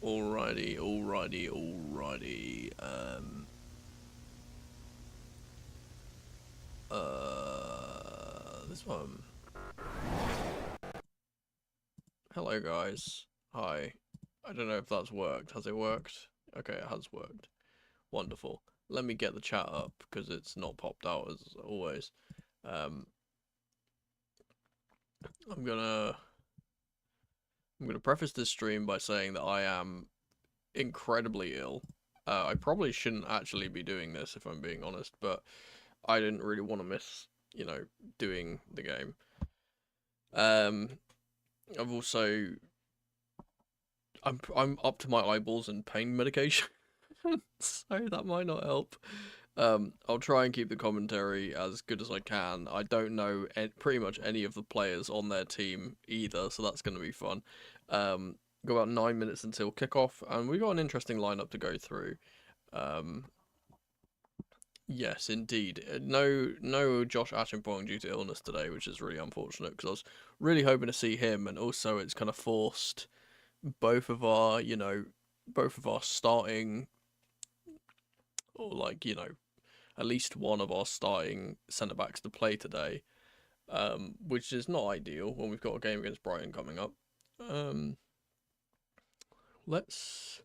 Alrighty. This one. Hello, guys. Hi. I don't know if that's worked. Has it worked? Okay, it has worked. Wonderful. Let me get the chat up because it's not popped out as always. I'm gonna preface this stream by saying that I am incredibly ill. I probably shouldn't actually be doing this if I'm being honest, but I didn't really want to miss, doing the game. I've also I'm up to my eyeballs in pain medication, so that might not help. I'll try and keep the commentary as good as I can. I don't know pretty much any of the players on their team either, so that's going to be fun. Got about 9 minutes until kickoff, and we've got an interesting lineup to go through. Yes, indeed. No Josh Achimpong due to illness today, which is really unfortunate because I was really hoping to see him, and also it's kind of forced both of our starting, or at least one of our starting centre backs to play today, which is not ideal when we've got a game against Brighton coming up. Let's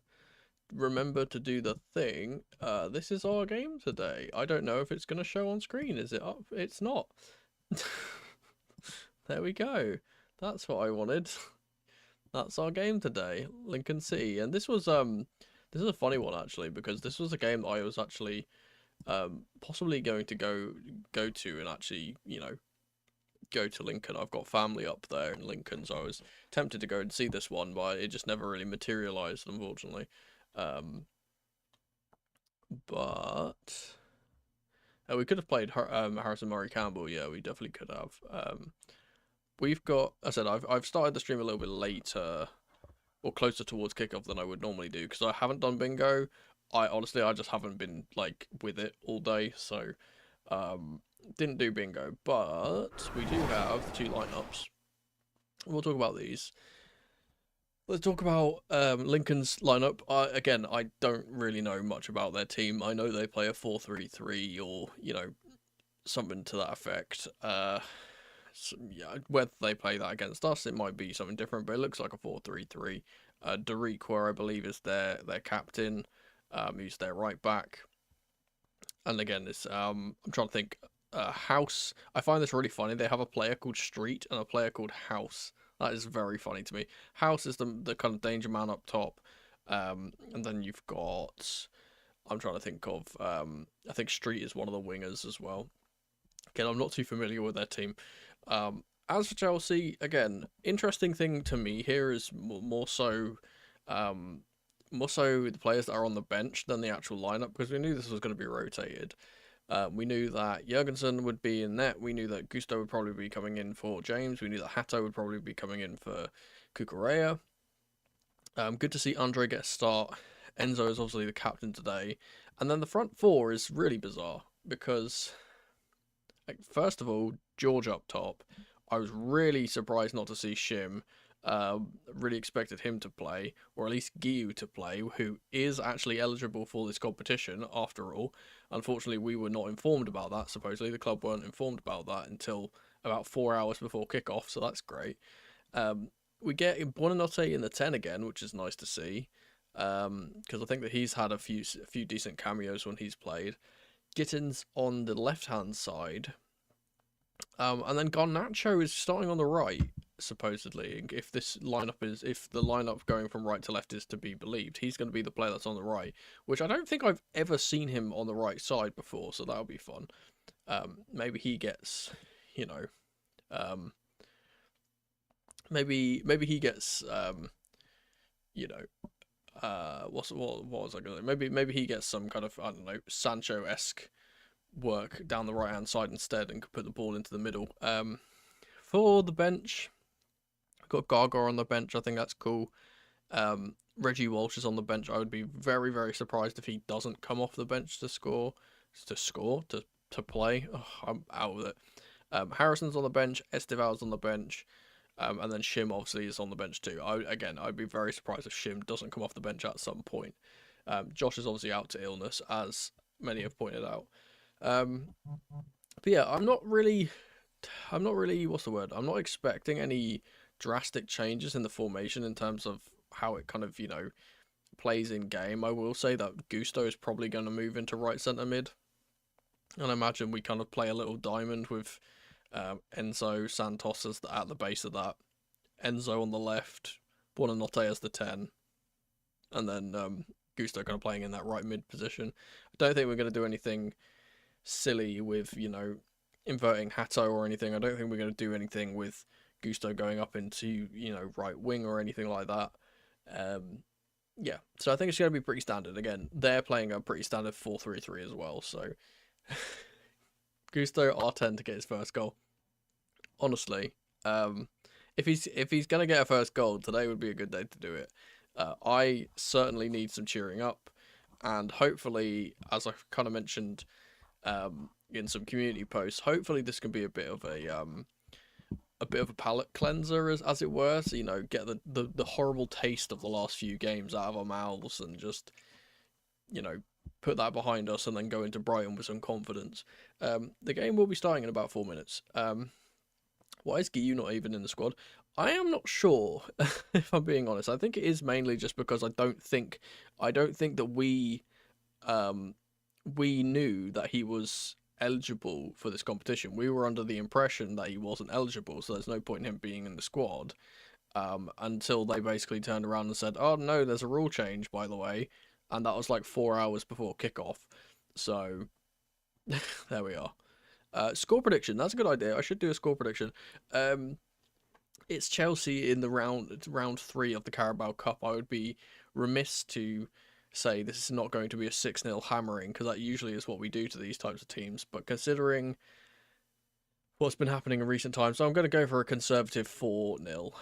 remember to do the thing. This is our game today. I don't know if it's going to show on screen. Is it up? It's not. There we go. That's what I wanted. That's our game today, Lincoln City. And this is a funny one actually, because this was a game that I was actually possibly going to go to and actually, go to Lincoln. I've got family up there in Lincoln, so I was tempted to go and see this one, but it just never really materialized, unfortunately. But we could have played Harrison Murray Campbell. Yeah, we definitely could have. We've got, I said, I've started the stream a little bit later, or closer towards kickoff than I would normally do, because I haven't done bingo. I just haven't been with it all day, so didn't do bingo. But we do have the two lineups. We'll talk about these. Let's talk about Lincoln's lineup. Again, I don't really know much about their team. I know they play a 4-3-3 or something to that effect. So, yeah, whether they play that against us, it might be something different, but it looks like a 4-3-3. Dariqua, I believe, is their captain. He's their right back. And again, this I'm trying to think. House. I find this really funny. They have a player called Street and a player called House. That is very funny to me. House is the kind of danger man up top. And then you've got, I'm trying to think of, I think Street is one of the wingers as well. Again, I'm not too familiar with their team. As for Chelsea, again, interesting thing to me here is more so the players that are on the bench than the actual lineup, because we knew this was going to be rotated. We knew that Jurgensen would be in net. We knew that Gusto would probably be coming in for James. We knew that Hato would probably be coming in for Cucurella. Good to see Andre get a start. Enzo is obviously the captain today. And then the front four is really bizarre because, first of all, George up top. I was really surprised not to see Shim. Really expected him to play, or at least Guiu to play, who is actually eligible for this competition after all. Unfortunately, we were not informed about that. Supposedly, the club weren't informed about that until about 4 hours before kickoff, so that's great. We get Buonanotte in the 10 again, which is nice to see, because I think that he's had a few decent cameos when he's played. Gittins on the left-hand side, and then Garnacho is starting on the right, supposedly. If the lineup going from right to left is to be believed, he's going to be the player that's on the right, which I don't think I've ever seen him on the right side before, so that'll be fun. Maybe he gets, maybe he gets, what was I going to say? Maybe he gets some kind of, I don't know, Sancho-esque work down the right hand side instead and could put the ball into the middle. For the bench, I've got Gaga on the bench. I think that's cool. Reggie Walsh is on the bench. I would be very, very surprised if he doesn't come off the bench to play. Oh, I'm out with it. Harrison's on the bench. Estival's on the bench. And then Shim obviously is on the bench too. I'd be very surprised if Shim doesn't come off the bench at some point. Josh is obviously out to illness, as many have pointed out. But yeah, I'm not really, what's the word? I'm not expecting any drastic changes in the formation in terms of how it kind of, plays in game. I will say that Gusto is probably going to move into right centre mid. And I imagine we kind of play a little diamond with Enzo Santos at the base of that. Enzo on the left, Buonanotte as the 10. And then Gusto kind of playing in that right mid position. I don't think we're going to do anything silly with, inverting Hato or anything. I don't think we're going to do anything with Gusto going up into, right wing or anything like that. Yeah, so I think it's going to be pretty standard. Again, they're playing a pretty standard 4-3-3 as well, so Gusto R10 to get his first goal. Honestly, if he's going to get a first goal, today would be a good day to do it. I certainly need some cheering up, and hopefully, as I kind of mentioned in some community posts, hopefully this can be a bit of a palate cleanser, as it were. So, get the horrible taste of the last few games out of our mouths, and just, put that behind us, and then go into Brighton with some confidence. The game will be starting in about 4 minutes. Why is Guiu not even in the squad? I am not sure, if I'm being honest. I think it is mainly just because I don't think that we knew that he was eligible for this competition. We were under the impression that he wasn't eligible, so there's no point in him being in the squad, until they basically turned around and said, oh no, there's a rule change, by the way, and that was like 4 hours before kickoff. So there we are. Score prediction, that's a good idea. I should do a score prediction. It's Chelsea in the round 3 of the Carabao Cup. I would be remiss to say this is not going to be a 6-0 hammering, because that usually is what we do to these types of teams, but considering what's been happening in recent times, so I'm going to go for a conservative 4-0.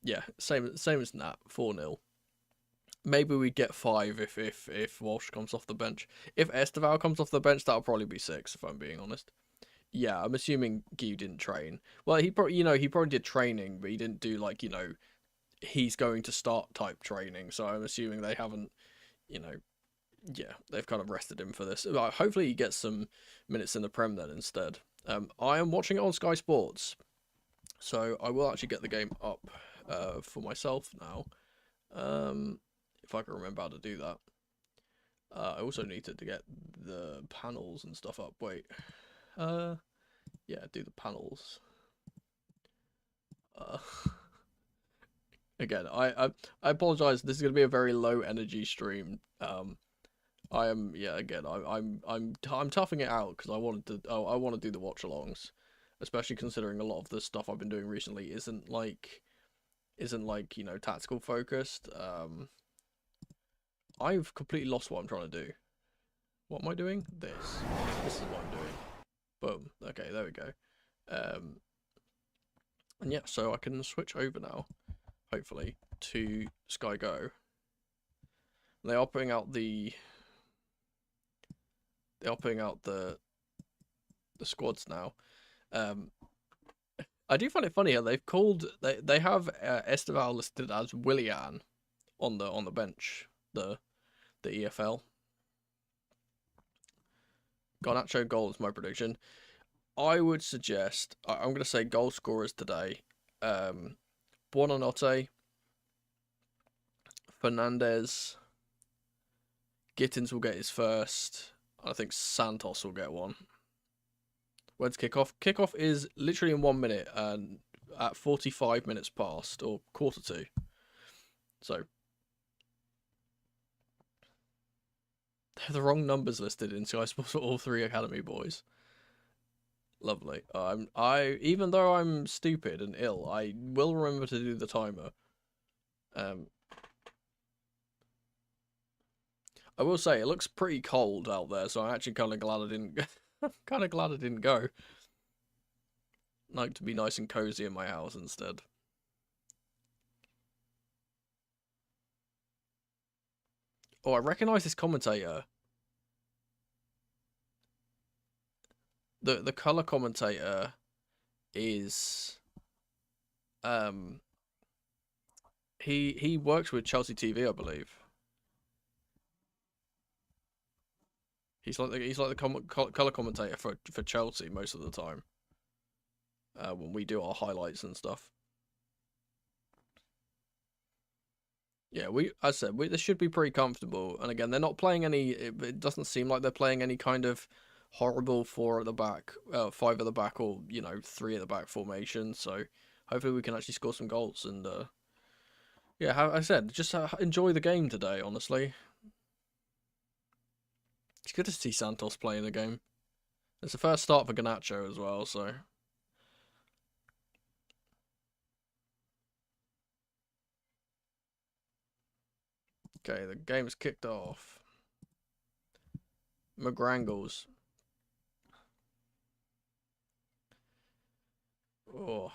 Yeah, same as Nat, 4-0. Maybe we get 5 if Walsh comes off the bench. If Esteval comes off the bench, that'll probably be 6, if I'm being honest. Yeah, I'm assuming Guy didn't train. Well, he probably did training, but he didn't do he's going to start type training. So I'm assuming they haven't, yeah, they've kind of rested him for this. Hopefully he gets some minutes in the Prem then instead. I am watching it on Sky Sports, so I will actually get the game up for myself now. If I can remember how to do that. I also needed to get the panels and stuff up. Wait. Yeah, do the panels. Again, I apologize. This is gonna be a very low energy stream. I'm toughing it out because I want to do the watch alongs, especially considering a lot of the stuff I've been doing recently isn't like tactical focused. I've completely lost what I'm trying to do. What am I doing? This is what I'm doing. Boom. Okay, there we go. And yeah, so I can switch over now, hopefully, to Sky Go. They are putting out the squads now. I do find it funny how they've called they have Esteval listed as Willian on the bench, the EFL. Garnacho goal is my prediction. I would suggest, I'm going to say goal scorers today. Buonanotte, Fernandez, Gittins will get his first. I think Santos will get one. When's kickoff? Kickoff is literally in 1 minute and at 45 minutes past, or 1:45. So they're the wrong numbers listed in Sky Sports for all 3 academy boys. Lovely. Even though I'm stupid and ill, I will remember to do the timer. I will say it looks pretty cold out there, so I'm actually kind of glad I didn't. I'm kind of glad I didn't go. Like to be nice and cozy in my house instead. Oh, I recognise this commentator. The colour commentator is He works with Chelsea TV, I believe. He's like the color commentator for Chelsea most of the time. When we do our highlights and stuff. Yeah, as I said, this should be pretty comfortable. And again, they're not playing any. It doesn't seem like they're playing any kind of horrible 4 at the back, 5 at the back, or 3 at the back formation. So hopefully we can actually score some goals. And yeah, how I said, just enjoy the game today. Honestly, it's good to see Santos playing the game. It's the first start for Garnacho as well. So. Okay, the game's kicked off. McGrangles. Oh.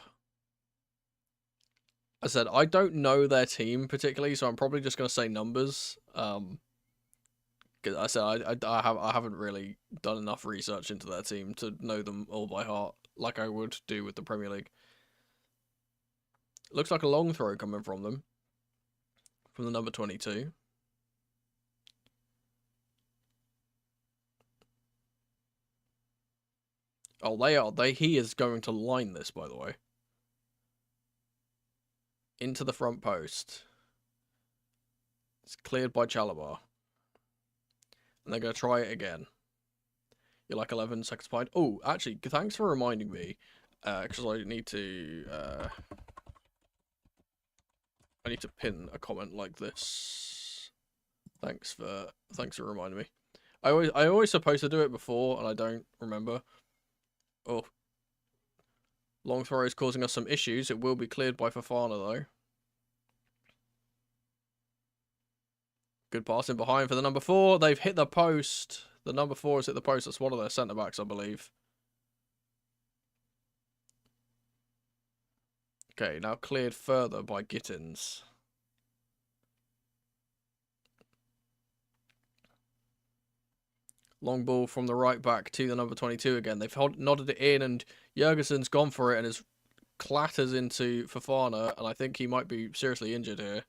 I said, I don't know their team particularly, so I'm probably just going to say numbers. Because I said, I haven't really done enough research into their team to know them all by heart, like I would do with the Premier League. Looks like a long throw coming from them. From the number 22. Oh, they are. He is going to line this, by the way. Into the front post. It's cleared by Chalobah. And they're going to try it again. You're like 11 seconds behind. Oh, actually, thanks for reminding me. Because I need to... I need to pin a comment like this. Thanks for reminding me. I always supposed to do it before, and I don't remember. Oh. Long throw is causing us some issues. It will be cleared by Fofana, though. Good pass in behind for the number 4. They've hit the post. The number 4 has hit the post. That's one of their centre-backs, I believe. Okay, now cleared further by Gittins. Long ball from the right back to the number 22 again. They've nodded it in, and Jurgensen's gone for it and is clatters into Fofana, and I think he might be seriously injured here.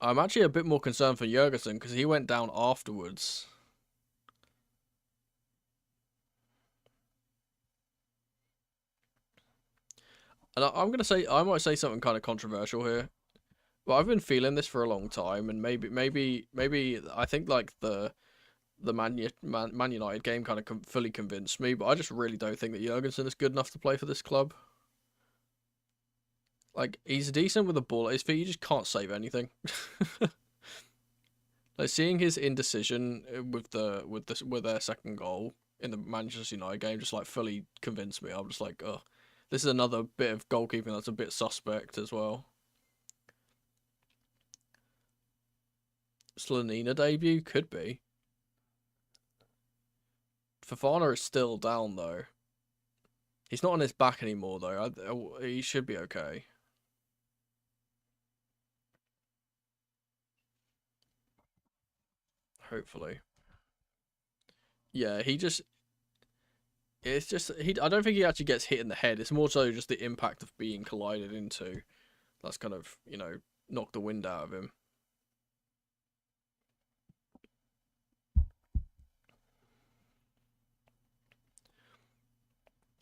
I'm actually a bit more concerned for Jurgensen because he went down afterwards. And I'm gonna say, I might say something kind of controversial here. Well, I've been feeling this for a long time, and maybe I think like the Man United game kind of fully convinced me, but I just really don't think that Jurgensen is good enough to play for this club. Like, he's decent with the ball at his feet, you just can't save anything. Like, seeing his indecision with their second goal in the Manchester United game just like fully convinced me. I'm just like, oh, this is another bit of goalkeeping that's a bit suspect as well. Slonina debut? Could be. Fofana is still down, though. He's not on his back anymore, though. He should be okay. Hopefully. Yeah, it's just... I don't think he actually gets hit in the head. It's more so just the impact of being collided into. That's kind of, knocked the wind out of him.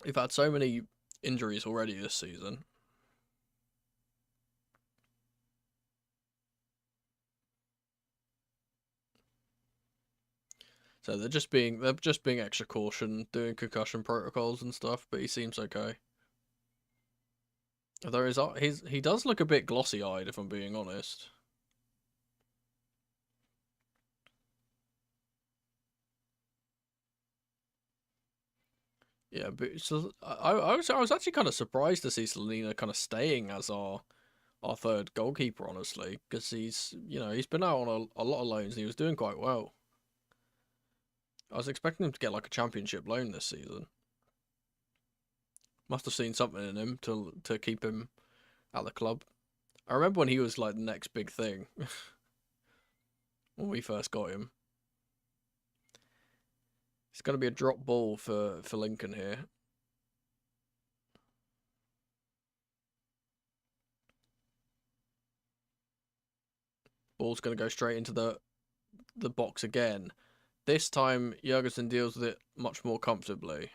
We've had so many injuries already this season. So they're just being extra caution, doing concussion protocols and stuff, but he seems okay. Although he does look a bit glossy-eyed, if I'm being honest. Yeah, but so I was actually kind of surprised to see Slonina kind of staying as our third goalkeeper, honestly, because he's been out on a lot of loans and he was doing quite well. I was expecting him to get like a championship loan this season. Must have seen something in him to keep him at the club. I remember when he was like the next big thing when we first got him. It's going to be a drop ball for Lincoln here. Ball's going to go straight into the box again. This time, Jurgensen deals with it much more comfortably.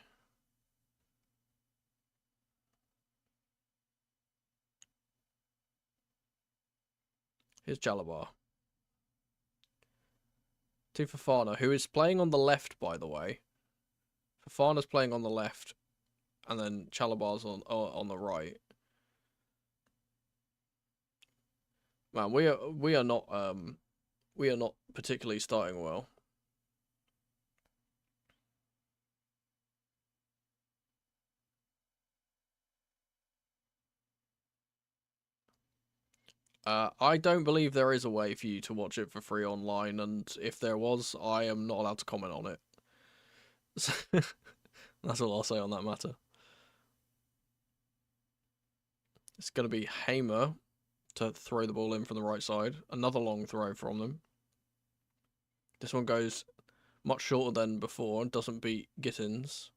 Here's Chalobah. To Fofana, who is playing on the left, by the way. Fofana's playing on the left, and then Chalobah's on the right. Man, we are not particularly starting well. I don't believe there is a way for you to watch it for free online, and if there was, I am not allowed to comment on it. That's all I'll say on that matter. It's going to be Hamer to throw the ball in from the right side. Another long throw from them. This one goes much shorter than before and doesn't beat Gittins.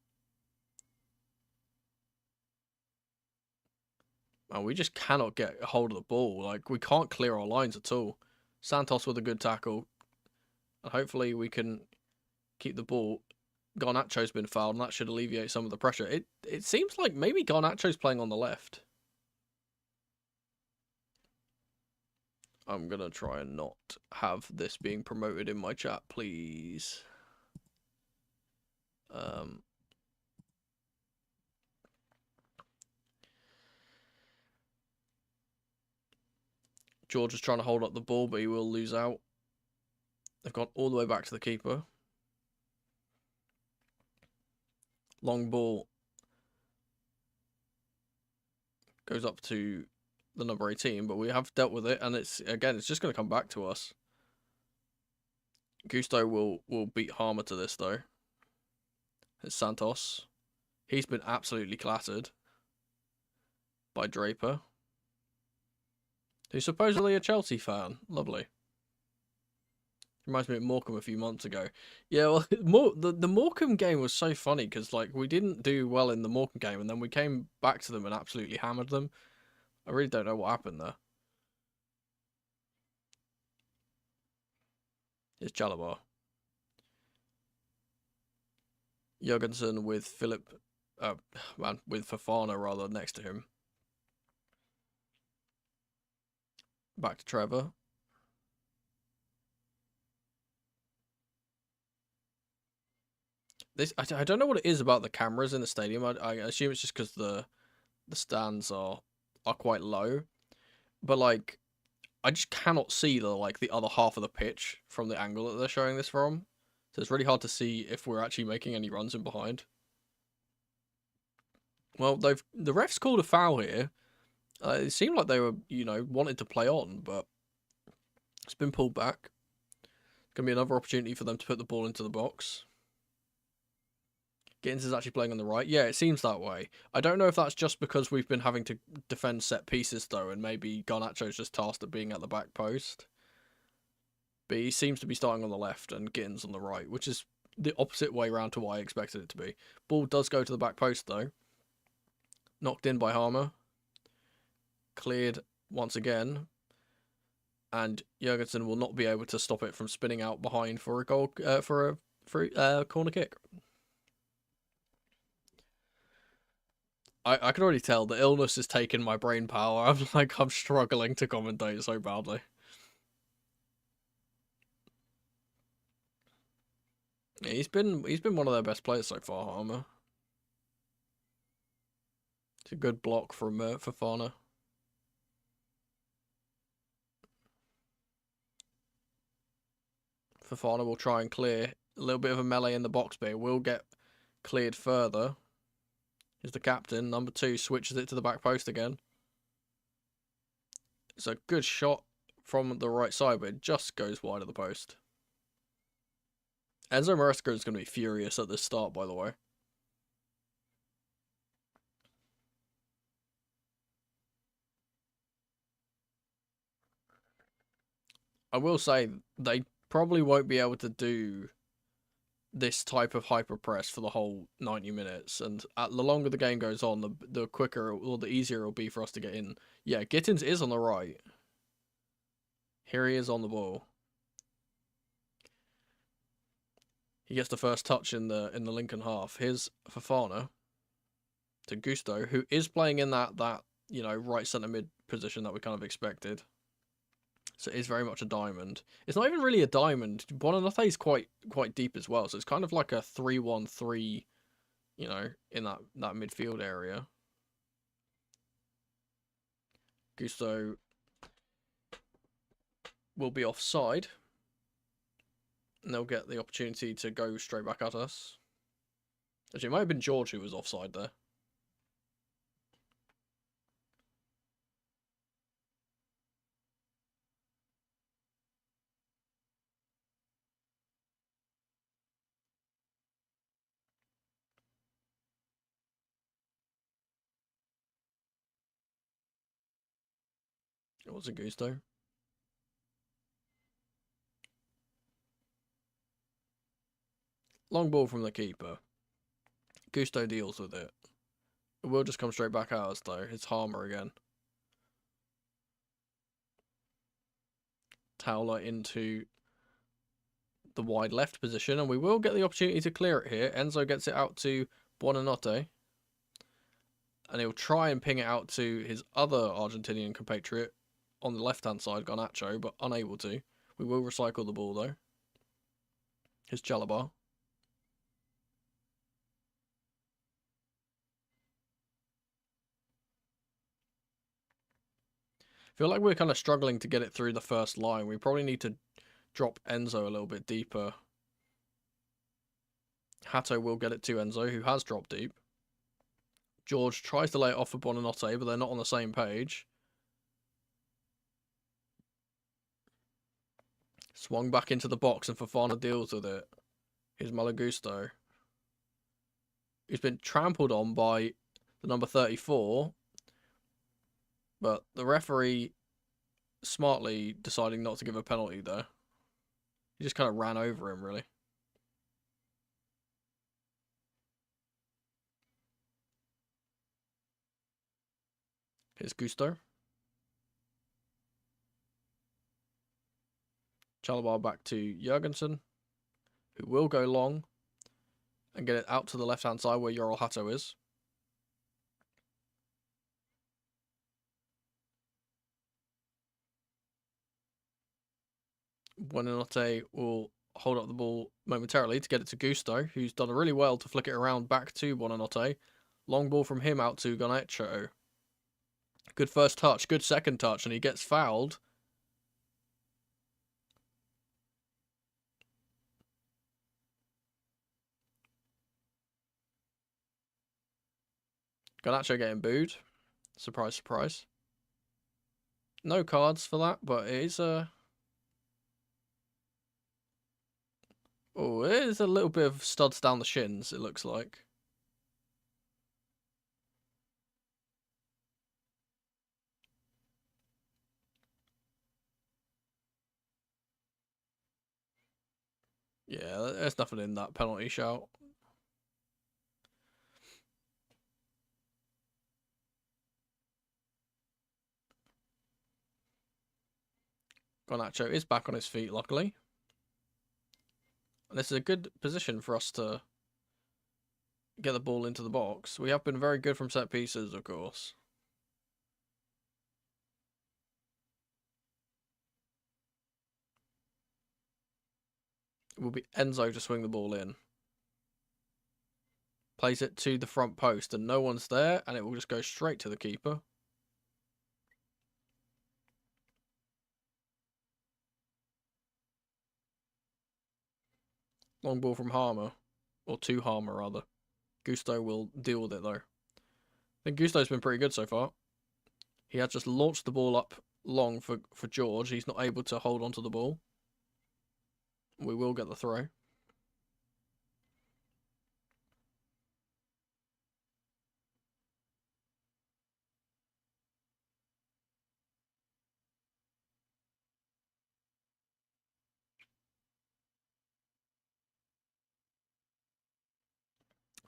Man, we just cannot get a hold of the ball. Like, we can't clear our lines at all. Santos with a good tackle. And hopefully we can keep the ball. Garnacho's been fouled, and that should alleviate some of the pressure. It seems like maybe Garnacho's playing on the left. I'm going to try and not have this being promoted in my chat, please. George is trying to hold up the ball, but he will lose out. They've gone all the way back to the keeper. Long ball goes up to the number 18, but we have dealt with it, and it's just going to come back to us. Gusto will beat Harmer to this, though. It's Santos. He's been absolutely clattered by Draper, who's supposedly a Chelsea fan. Lovely. Reminds me of Morecambe a few months ago. Yeah, well, the Morecambe game was so funny because, like, we didn't do well in the Morecambe game, and then we came back to them and absolutely hammered them. I really don't know what happened there. Here's Chalobah. Jurgensen with with Fofana rather next to him. Back to Trevor. I don't know what it is about the cameras in the stadium. I assume it's just because the stands are quite low, but like I just cannot see the other half of the pitch from the angle that they're showing this from. So it's really hard to see if we're actually making any runs in behind. Well, the refs called a foul here. It seemed like they were, wanted to play on, but it's been pulled back. It's gonna be another opportunity for them to put the ball into the box. Gittins is actually playing on the right. Yeah, it seems that way. I don't know if that's just because we've been having to defend set pieces, though, and maybe Garnacho's just tasked at being at the back post. But he seems to be starting on the left and Gittins on the right, which is the opposite way round to what I expected it to be. Ball does go to the back post, though. Knocked in by Harmer. Cleared once again. And Jurgensen will not be able to stop it from spinning out behind for a goal, for a free corner kick. I can already tell the illness is taking my brain power. I'm struggling to commentate so badly. He's been one of their best players so far, Harmer. It's a good block from Fofana. Fofana will try and clear a little bit of a melee in the box, but it will get cleared further. Here's the captain. Number 2 switches it to the back post again. It's a good shot from the right side, but it just goes wide of the post. Enzo Maresca is going to be furious at this start, by the way. I will say they probably won't be able to do this type of hyper press for the whole 90 minutes, and the longer the game goes on, the quicker or the easier it'll be for us to get in. Yeah, Gittins is on the right. Here he is on the ball. He gets the first touch in the Lincoln half. Here's Fofana to Gusto, who is playing in that right centre mid position that we kind of expected. So it is very much a diamond. It's not even really a diamond. Buonanotte is quite deep as well, so it's kind of like a 3-1-3, in that midfield area. Gusto will be offside, and they'll get the opportunity to go straight back at us. Actually, it might have been George who was offside there. It was a Gusto. Long ball from the keeper. Gusto deals with it. It will just come straight back at us though. It's Harmer again. Towler into the wide left position, and we will get the opportunity to clear it here. Enzo gets it out to Buonanotte, and he'll try and ping it out to his other Argentinian compatriot on the left-hand side, Garnacho, but unable to. We will recycle the ball, though. Here's Chalabar. I feel like we're kind of struggling to get it through the first line. We probably need to drop Enzo a little bit deeper. Hato will get it to Enzo, who has dropped deep. George tries to lay it off for Buonanotte, but they're not on the same page. Swung back into the box, and Fofana deals with it. Here's Malagusto, who's been trampled on by the number 34, but the referee smartly deciding not to give a penalty there. He just kind of ran over him, really. Here's Gusto. Chalabar back to Jurgensen, who will go long and get it out to the left-hand side where Yoral Hato is. Buonanotte will hold up the ball momentarily to get it to Gusto, who's done really well to flick it around back to Buonanotte. Long ball from him out to Garnacho. Good first touch, good second touch, and he gets fouled. Garnacho getting booed. Surprise, surprise. No cards for that, but it is a... Oh, it is a little bit of studs down the shins, it looks like. Yeah, there's nothing in that penalty shout. Garnacho is back on his feet, luckily. And this is a good position for us to get the ball into the box. We have been very good from set pieces, of course. It will be Enzo to swing the ball in. Plays it to the front post, and no one's there, and it will just go straight to the keeper. Long ball from Harmer. Or to Harmer, rather. Gusto will deal with it, though. I think Gusto's been pretty good so far. He has just launched the ball up long for George. He's not able to hold onto the ball. We will get the throw.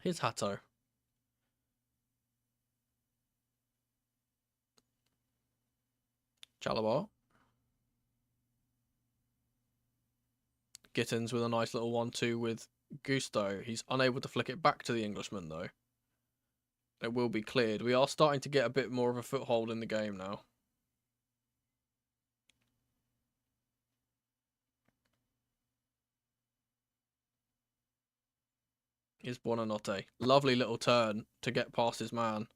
Here's Hato. Chalabar. Gittins with a nice little 1-2 with Gusto. He's unable to flick it back to the Englishman, though. It will be cleared. We are starting to get a bit more of a foothold in the game now. Here's Buonanotte. Lovely little turn to get past his man.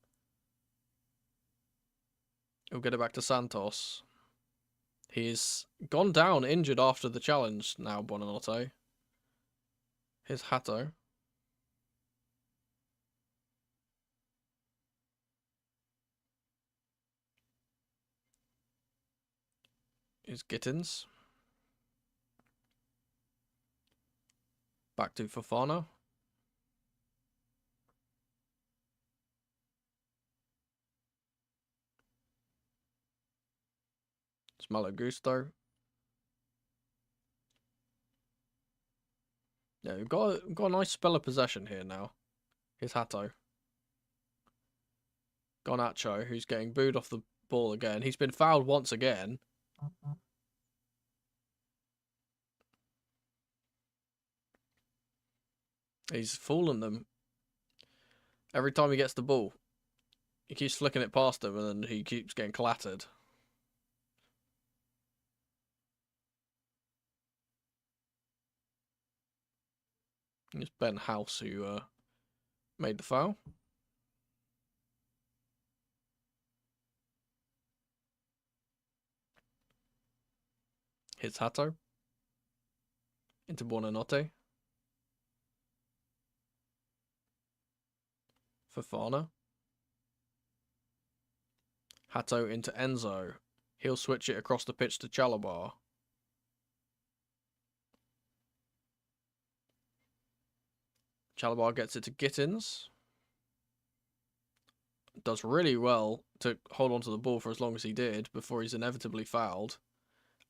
He'll get it back to Santos. He's gone down injured after the challenge now, Buonanotte. Here's Hato. Here's Gittins. Back to Fofana. It's Malo Gusto. Yeah, we've got a nice spell of possession here now. Here's Hato. Garnacho, who's getting booed off the ball again. He's been fouled once again. He's fooling them. Every time he gets the ball, he keeps flicking it past him and then he keeps getting clattered. It's Ben House who made the foul. Here's Hato. Into Buonanotte. Fofana. Hato into Enzo. He'll switch it across the pitch to Chalabar. Chalabar gets it to Gittins. Does really well to hold on to the ball for as long as he did before he's inevitably fouled.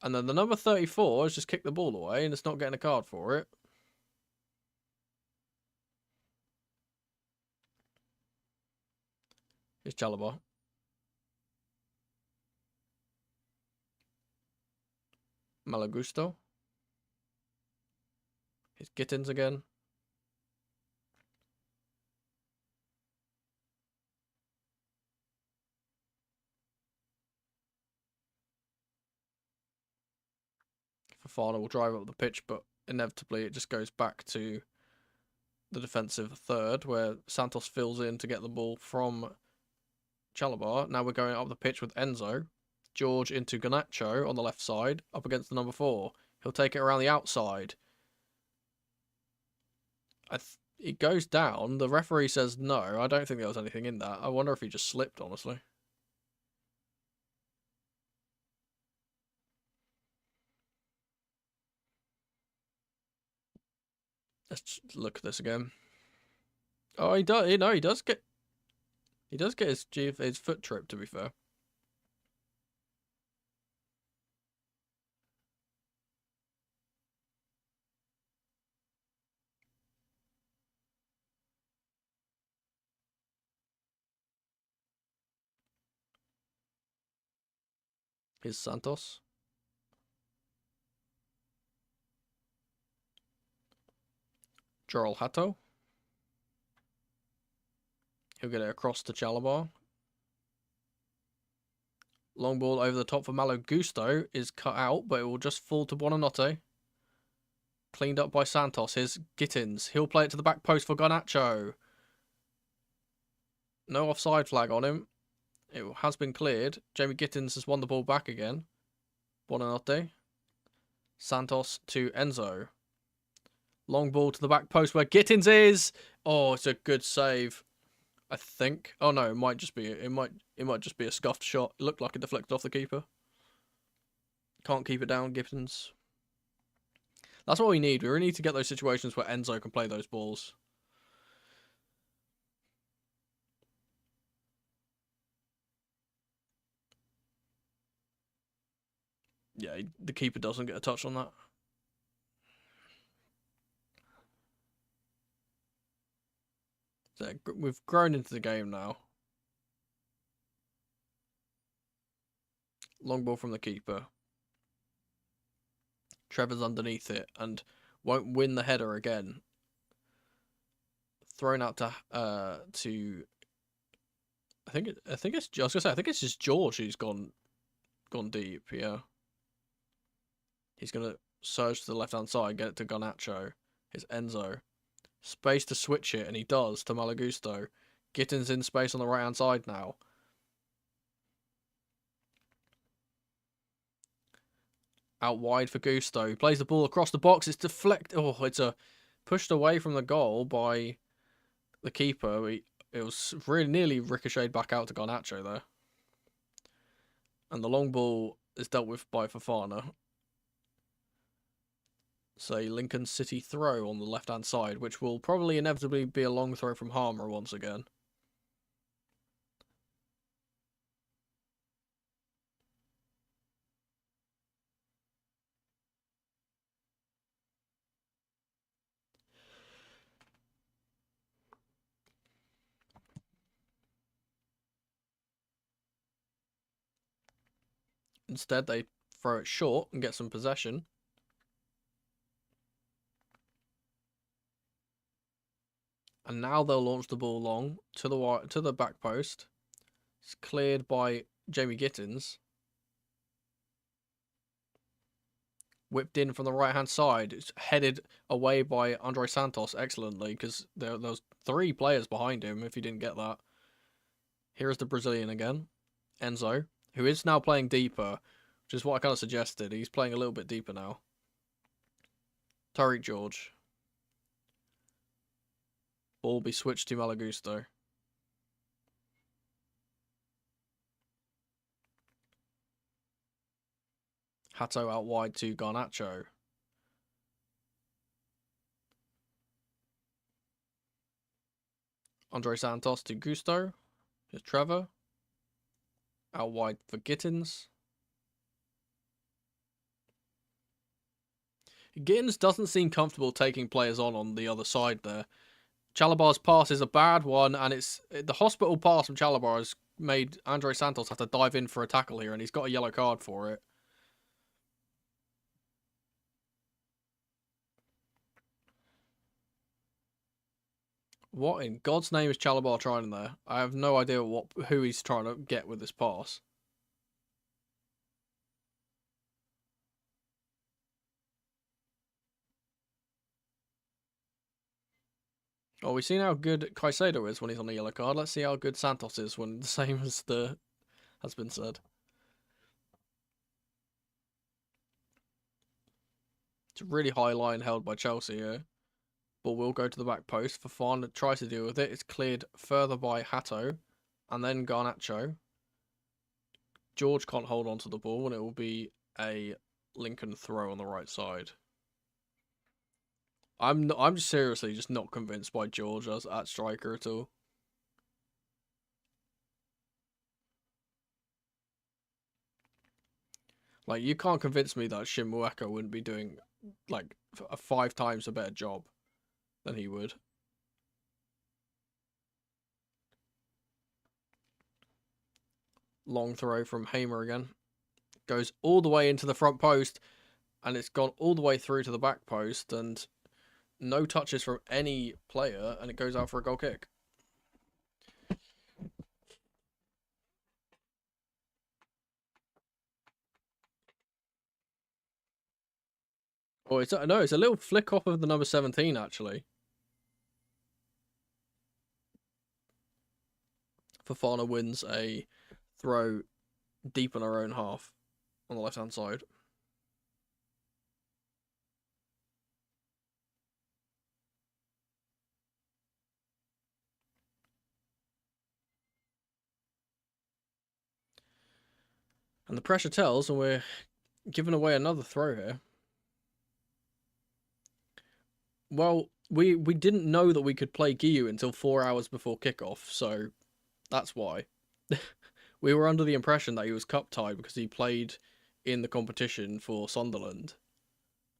And then the number 34 has just kicked the ball away and it's not getting a card for it. Here's Chalabar. Malagusto. Here's Gittins again. Fofana will drive up the pitch, but inevitably it just goes back to the defensive third, where Santos fills in to get the ball from Chalabar. Now we're going up the pitch with Enzo. George into Garnacho on the left side, up against the number 4. He'll take it around the outside. It goes down. The referee says no. I don't think there was anything in that. I wonder if he just slipped, honestly. Let's look at this again. Oh, he does. He does get his foot tripped, to be fair. Here's Santos. Joral Hato. He'll get it across to Chalabar. Long ball over the top for Malo Gusto is cut out, but it will just fall to Buonanotte. Cleaned up by Santos. Here's Gittins. He'll play it to the back post for Garnacho. No offside flag on him. It has been cleared. Jamie Gittins has won the ball back again. Buonanotte. Santos to Enzo. Long ball to the back post where Gittins is. Oh, it's a good save, I think. Oh no, it might just be a scuffed shot. It looked like it deflected off the keeper. Can't keep it down, Gittins. That's what we need. We really need to get those situations where Enzo can play those balls. Yeah, the keeper doesn't get a touch on that. We've grown into the game now. Long ball from the keeper. Trevor's underneath it and won't win the header again. Thrown out to I think it's I was gonna say I think it's just George who's gone deep. Yeah, he's gonna surge to the left hand side, get it to Garnacho. It's Enzo, space to switch it, and he does to Malagusto. Gittins in space on the right hand side now. Out wide for Gusto. He plays the ball across the box. It's deflected. Oh, it's pushed away from the goal by the keeper. It was really nearly ricocheted back out to Garnacho there. And the long ball is dealt with by Fofana. So Lincoln City throw on the left-hand side, which will probably inevitably be a long throw from Harmer once again. Instead, they throw it short and get some possession. And now they'll launch the ball long to the back post. It's cleared by Jamie Gittins. Whipped in from the right-hand side. It's headed away by Andre Santos excellently because there was 3 players behind him if you didn't get that. Here's the Brazilian again. Enzo, who is now playing deeper, which is what I kind of suggested. He's playing a little bit deeper now. Tariq George. Ball will be switched to Malagusto. Hato out wide to Garnacho. Andre Santos to Gusto. Here's Trevor. Out wide for Gittins. Gittins doesn't seem comfortable taking players on the other side there. Chalabar's pass is a bad one, and it's the hospital pass from Chalabar has made Andre Santos have to dive in for a tackle here, and he's got a yellow card for it. What in God's name is Chalabar trying there? I have no idea who he's trying to get with this pass. Oh, we've seen how good Caicedo is when he's on a yellow card. Let's see how good Santos is when the same as has been said. It's a really high line held by Chelsea here. Ball will go to the back post. Fofana tries to deal with it. It's cleared further by Hato. And then Garnacho. George can't hold on to the ball, and it will be a Lincoln throw on the right side. I'm seriously just not convinced by George as at striker at all. Like, you can't convince me that Shimueka wouldn't be doing like a 5 times a better job than he would. Long throw from Hamer again. Goes all the way into the front post, and it's gone all the way through to the back post, and no touches from any player, and it goes out for a goal kick. Oh, it's a little flick off of the number 17 actually. Fofana wins a throw deep in our own half on the left-hand side. And the pressure tells, and we're giving away another throw here. Well, we didn't know that we could play Guiu until 4 hours before kickoff, so that's why. We were under the impression that he was cup tied because he played in the competition for Sunderland.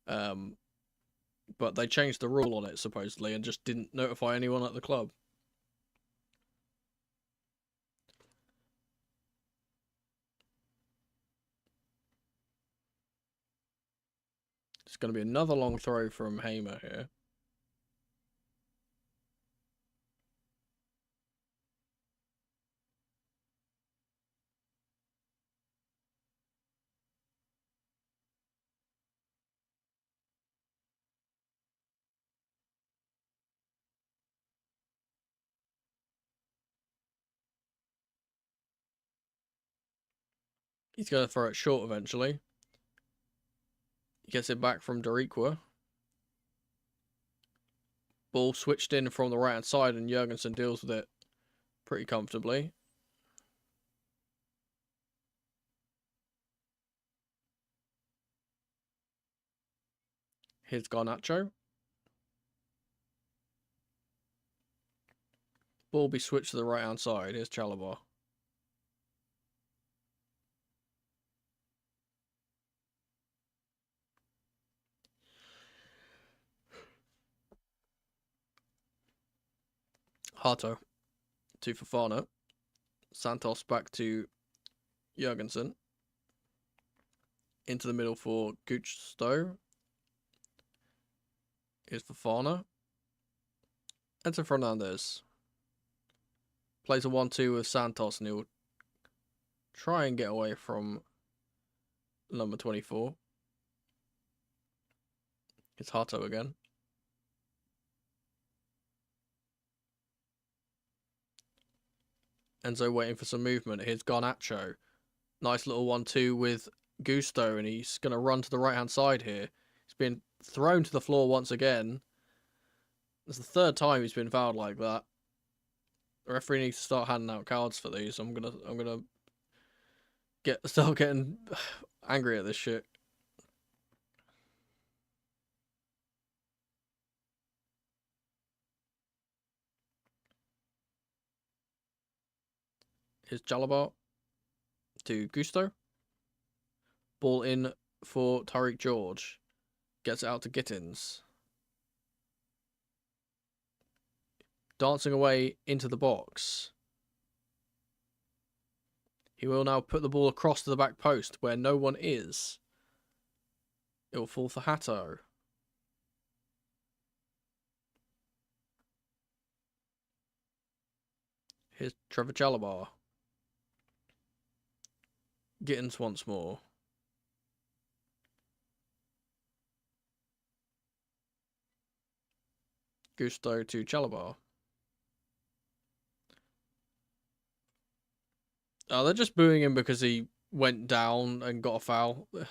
But they changed the rule on it, supposedly, and just didn't notify anyone at the club. It's going to be another long throw from Hamer here. He's going to throw it short eventually. He gets it back from Dariqua. Ball switched in from the right-hand side, and Jurgensen deals with it pretty comfortably. Here's Garnacho. Ball be switched to the right-hand side. Here's Chalobah. Hato to Fofana. Santos back to Jurgensen. Into the middle for Gusto. Here's Fofana. Enzo Fernandez. Plays a 1-2 with Santos, and he'll try and get away from number 24. It's Hato again. Enzo waiting for some movement. Here's Garnacho. Nice little 1-2 with Gusto, and he's going to run to the right-hand side here. He's been thrown to the floor once again. It's the third time he's been fouled like that. The referee needs to start handing out cards for these. I'm gonna start getting angry at this shit. Here's Chalobah to Gusto. Ball in for Tariq George. Gets it out to Gittins. Dancing away into the box. He will now put the ball across to the back post where no one is. It will fall for Hato. Here's Trevor Chalobah. Gittins once more. Gusto to Chalobah. Oh, they're just booing him because he went down and got a foul. It's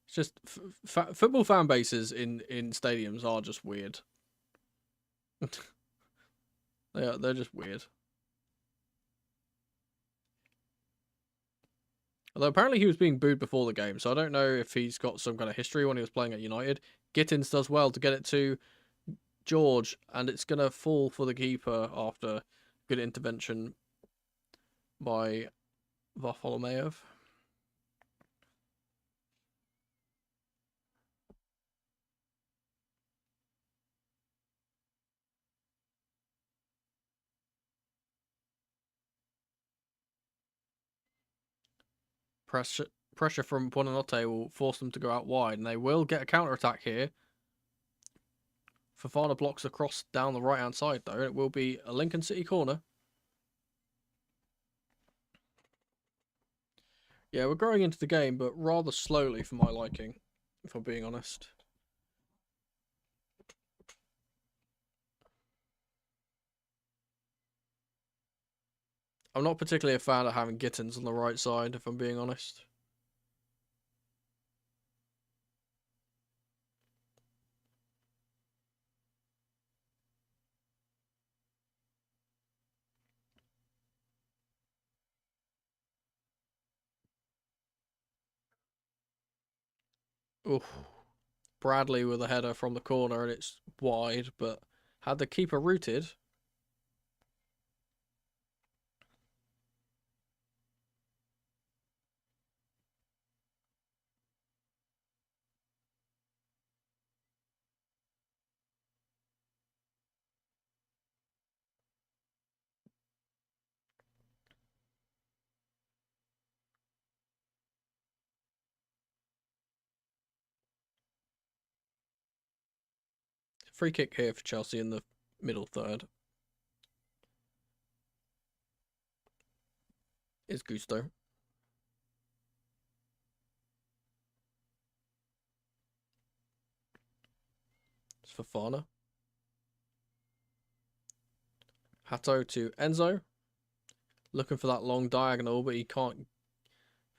just football fan bases in stadiums are just weird. They're just weird. Although apparently he was being booed before the game, so I don't know if he's got some kind of history when he was playing at United. Gittins does well to get it to George, and it's going to fall for the keeper after good intervention by Varfolomeev. Pressure from Buonanotte will force them to go out wide, and they will get a counter-attack here. Fofana blocks the cross down the right-hand side, though. It will be a Lincoln City corner. Yeah, we're growing into the game, but rather slowly for my liking, if I'm being honest. I'm not particularly a fan of having Gittins on the right side, if I'm being honest. Oof. Bradley with a header from the corner, and it's wide, but had the keeper rooted. free kick here for Chelsea in the middle third. Is Gusto. It's Fofana. Hato to Enzo. Looking for that long diagonal, but he can't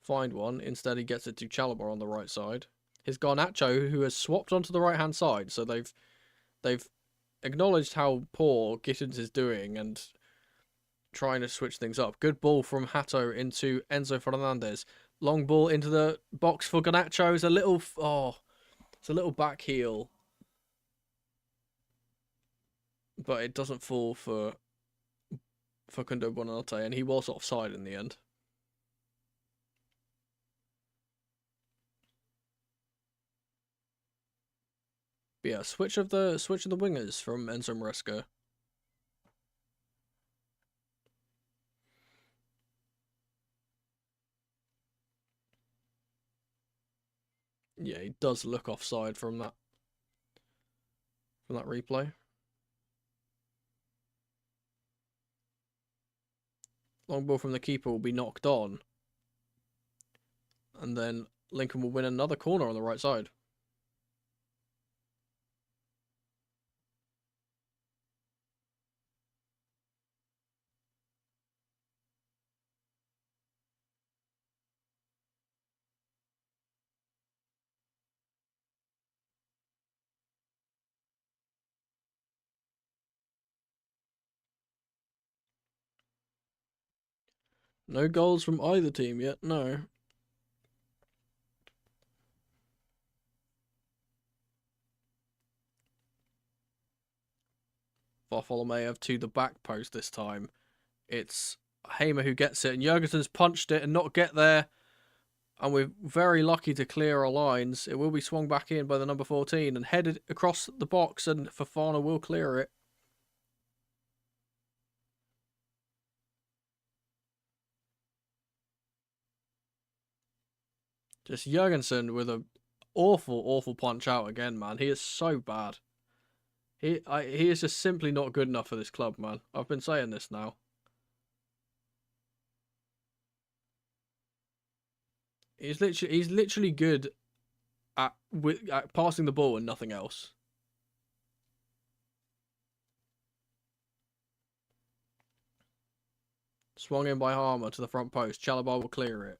find one. Instead, he gets it to Chalobah on the right side. He's Garnacho, who has swapped onto the right-hand side, so they've acknowledged how poor Gittins is doing and trying to switch things up. Good ball from Hato into Enzo Fernandez. Long ball into the box for Garnacho. It's a little, it's a little back heel, but it doesn't fall for Facundo Buonanotte, and he was offside in the end. But yeah, switch of the wingers from Enzo Maresca. Yeah, he does look offside from that replay. Long ball from the keeper will be knocked on. And then Lincoln will win another corner on the right side. No goals from either team yet, no. Bartholomew to the back post this time. It's Hamer who gets it, and Jurgensen's punched it and not get there. And we're very lucky to clear our lines. It will be swung back in by the number 14 and headed across the box, and Fofana will clear it. Just Jurgensen with a awful punch out again, man. He is so bad. He is just simply not good enough for this club, man. I've been saying this now. He's literally good at passing the ball and nothing else. Swung in by Harmer to the front post. Chalobah will clear it.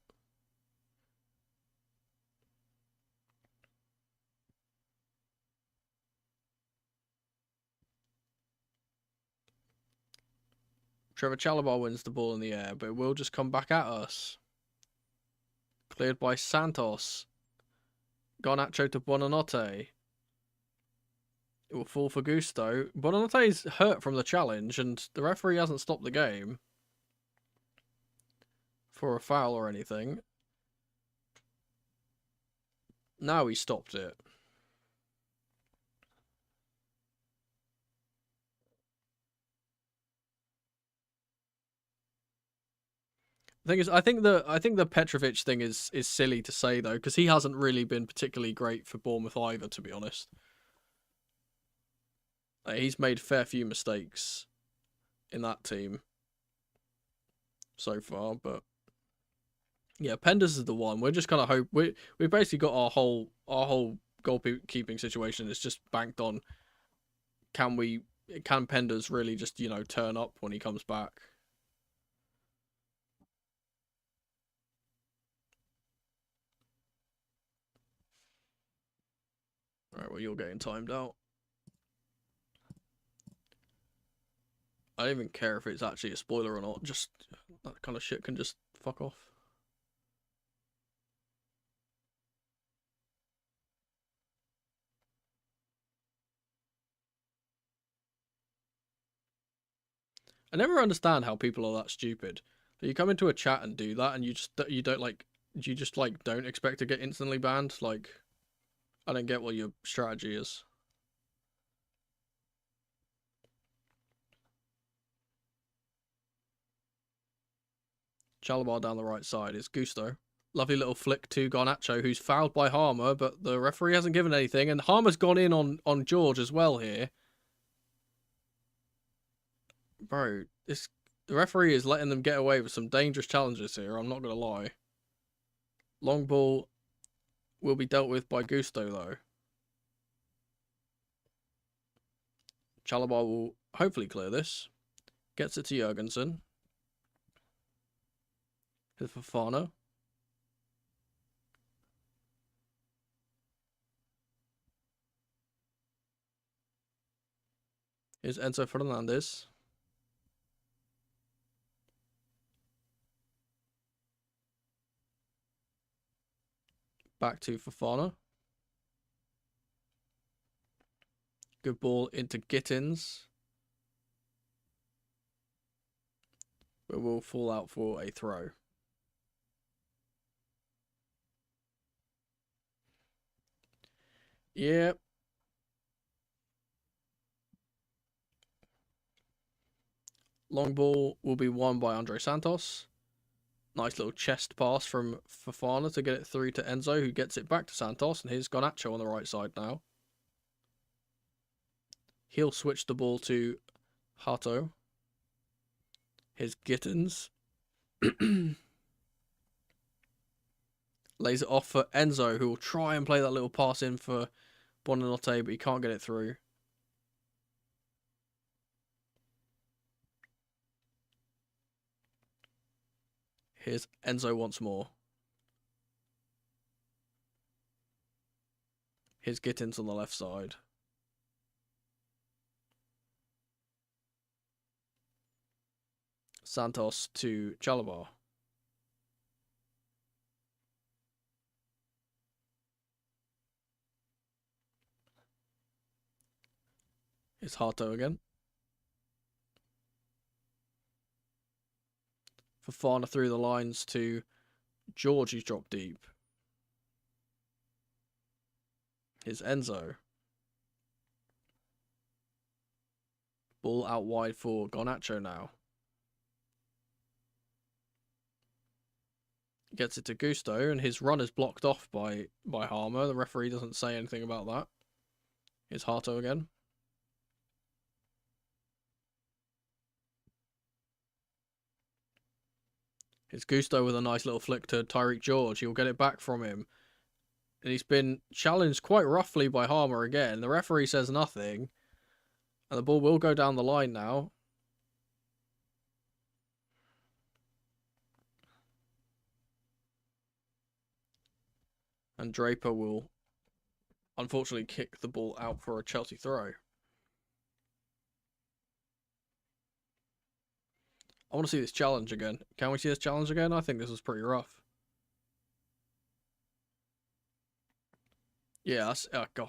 Trevor Chalobah wins the ball in the air, but it will just come back at us. Cleared by Santos. Garnacho to Buonanotte. It will fall for Gusto. Buonanotte's hurt from the challenge, and the referee hasn't stopped the game for a foul or anything. Now he stopped it. The thing is, I think the Petrovic thing is silly to say though, because he hasn't really been particularly great for Bournemouth either, to be honest. He's made a fair few mistakes in that team so far, but yeah, Penders is the one. We're just kind of hope we basically got our whole goalkeeping situation is just banked on can Penders really just, you know, turn up when he comes back. Alright, well, you're getting timed out. I don't even care if it's actually a spoiler or not. Just that kind of shit can just fuck off. I never understand how people are that stupid. You come into a chat and do that, and you just don't expect to get instantly banned. Like, I don't get what your strategy is. Chalobah down the right side is Gusto. Lovely little flick to Garnacho, who's fouled by Harmer, but the referee hasn't given anything. And Harmer's gone in on George as well here. Bro, the referee is letting them get away with some dangerous challenges here, I'm not going to lie. Long ball will be dealt with by Gusto, though. Chalobah will hopefully clear this. Gets it to Jurgensen. Here's Fofana. Here's Enzo Fernandez. Back to Fofana. Good ball into Gittins. But will fall out for a throw. Yep. Long ball will be won by Andre Santos. Nice little chest pass from Fofana to get it through to Enzo, who gets it back to Santos. And here's Garnacho on the right side now. He'll switch the ball to Hato. Here's Gittins. Lays it off for Enzo, who will try and play that little pass in for Buonanotte, but he can't get it through. Here's Enzo once more. Here's Gittins on the left side. Santos to Chalobah. Here's Hato again. Fofana through the lines to George, who's dropped deep. Here's Enzo. Ball out wide for Garnacho now. Gets it to Gusto, and his run is blocked off by Harmer. The referee doesn't say anything about that. Here's Hato again. Here's Gusto with a nice little flick to Tyreek George. He'll get it back from him. And he's been challenged quite roughly by Harmer again. The referee says nothing. And the ball will go down the line now. And Draper will unfortunately kick the ball out for a Chelsea throw. I want to see this challenge again. Can we see this challenge again? I think this was pretty rough. Yeah, that's... God.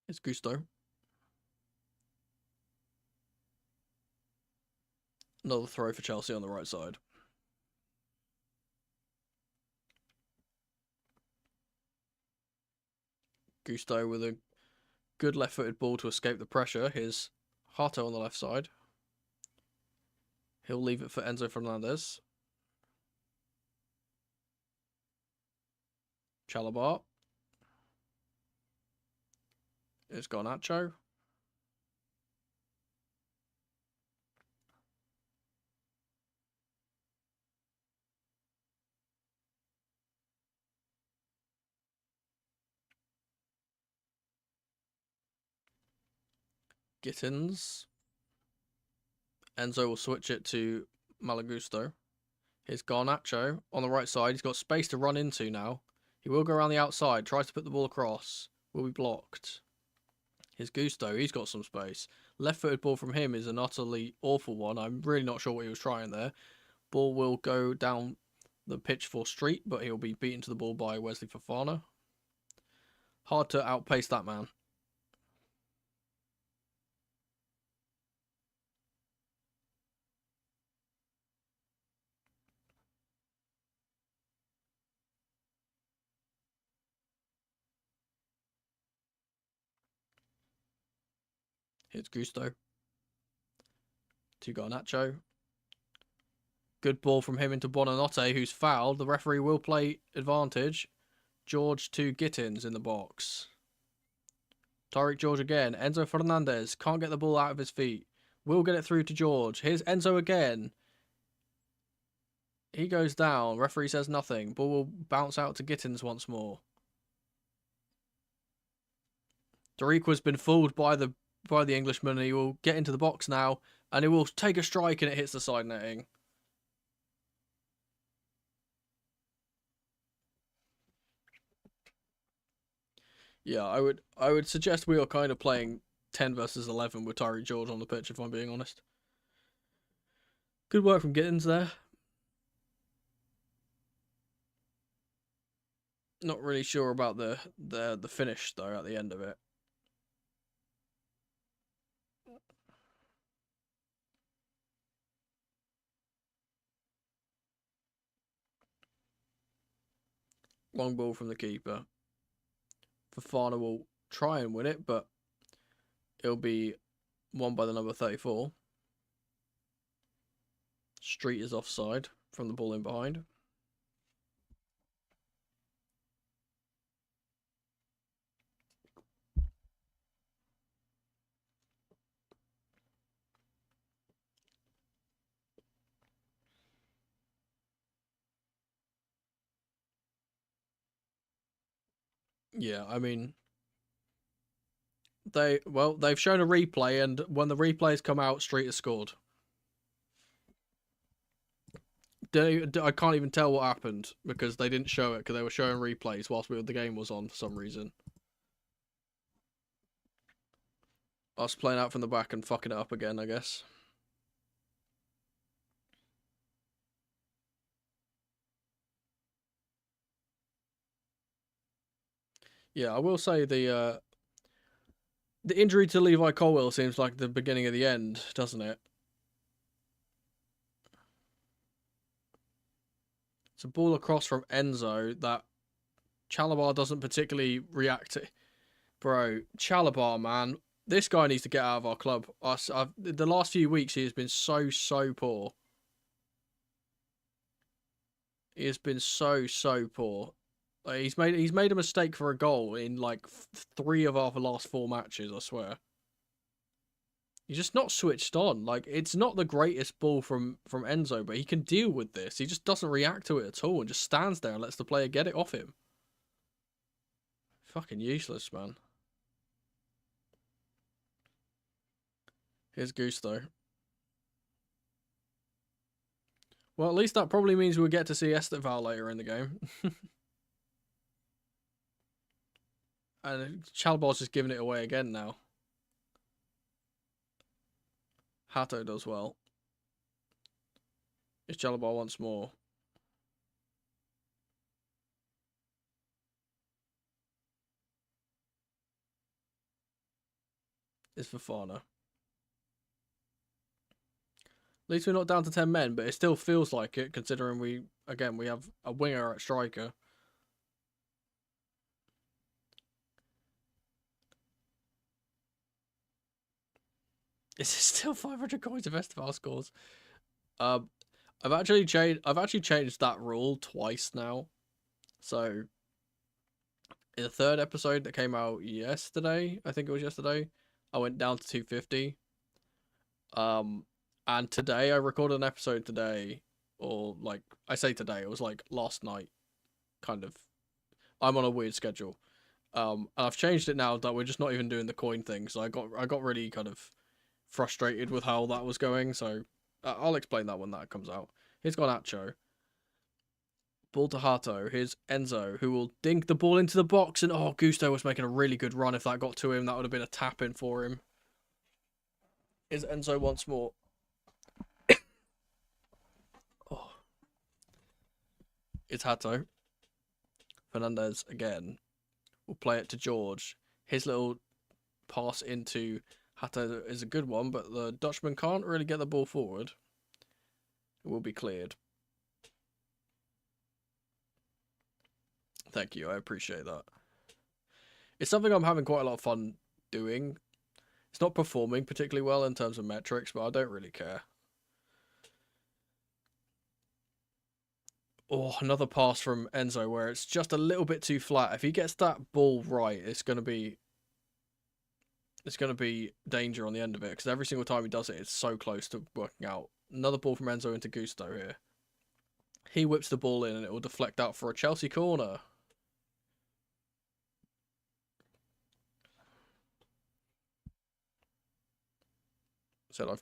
It's Gusto. Another throw for Chelsea on the right side. Gusto with a good left-footed ball to escape the pressure. Here's Hato on the left side. He'll leave it for Enzo Fernandez. Chalobah. Here's Garnacho. Gittins. Enzo will switch it to Malagusto. Here's Garnacho on the right side. He's got space to run into now. He will go around the outside. Tries to put the ball across. Will be blocked. Here's Gusto. He's got some space. Left-footed ball from him is an utterly awful one. I'm really not sure what he was trying there. Ball will go down the pitch for Street, but he'll be beaten to the ball by Wesley Fofana. Hard to outpace that man. Here's Gusto. To Garnacho. Good ball from him into Buonanotte, who's fouled. The referee will play advantage. George to Gittins in the box. Tariq George again. Enzo Fernandez can't get the ball out of his feet. Will get it through to George. Here's Enzo again. He goes down. Referee says nothing. Ball will bounce out to Gittins once more. Dariqua's been fooled by the Englishman, and he will get into the box now, and he will take a strike, and it hits the side netting. Yeah, I would suggest we are kind of playing 10 versus 11 with Tyree George on the pitch, if I'm being honest. Good work from Gittins there. Not really sure about the finish though at the end of it. Long ball from the keeper. Fofana will try and win it, but it'll be won by the number 34. Street is offside from the ball in behind. Yeah, I mean, they've shown a replay, and when the replays come out, Street has scored. I can't even tell what happened because they didn't show it because they were showing replays whilst the game was on for some reason. Us playing out from the back and fucking it up again, I guess. Yeah, I will say the injury to Levi Colwell seems like the beginning of the end, doesn't it? It's a ball across from Enzo that Chalabar doesn't particularly react to. Bro, Chalabar, man. This guy needs to get out of our club. The last few weeks, he has been so poor. He has been so poor. Like, he's made a mistake for a goal in like 3 of our last 4 matches, I swear. He's just not switched on. Like, it's not the greatest ball from Enzo, but he can deal with this. He just doesn't react to it at all and just stands there and lets the player get it off him. Fucking useless, man. Here's Gusto. Well, at least that probably means we'll get to see Esteval later in the game. And Chalbar's just giving it away again now. Hato does well. It's Chalabar once more. It's Fofana. At least we're not down to 10 men, but it still feels like it, considering we have a winger at striker. Is it still 500 coins if Esteval scores? I've actually changed that rule twice now. So in the 3rd episode that came out yesterday, I think it was yesterday, I went down to 250. And today I recorded an episode today, or like I say today, it was like last night, kind of. I'm on a weird schedule. And I've changed it now that we're just not even doing the coin thing. So I got really kind of frustrated with how that was going. So I'll explain that when that comes out. Here's Garnacho. Ball to Hato. Here's Enzo, who will dink the ball into the box. And oh, Gusto was making a really good run. If that got to him, that would have been a tap in for him. Here's Enzo once more. Oh. It's Hato. Fernandez again. We'll play it to George. His little pass into Hato is a good one, but the Dutchman can't really get the ball forward. It will be cleared. Thank you, I appreciate that. It's something I'm having quite a lot of fun doing. It's not performing particularly well in terms of metrics, but I don't really care. Oh, another pass from Enzo where it's just a little bit too flat. If he gets that ball right, it's going to be danger on the end of it, because every single time he does it, it's so close to working out. Another ball from Enzo into Gusto here. He whips the ball in and it will deflect out for a Chelsea corner. So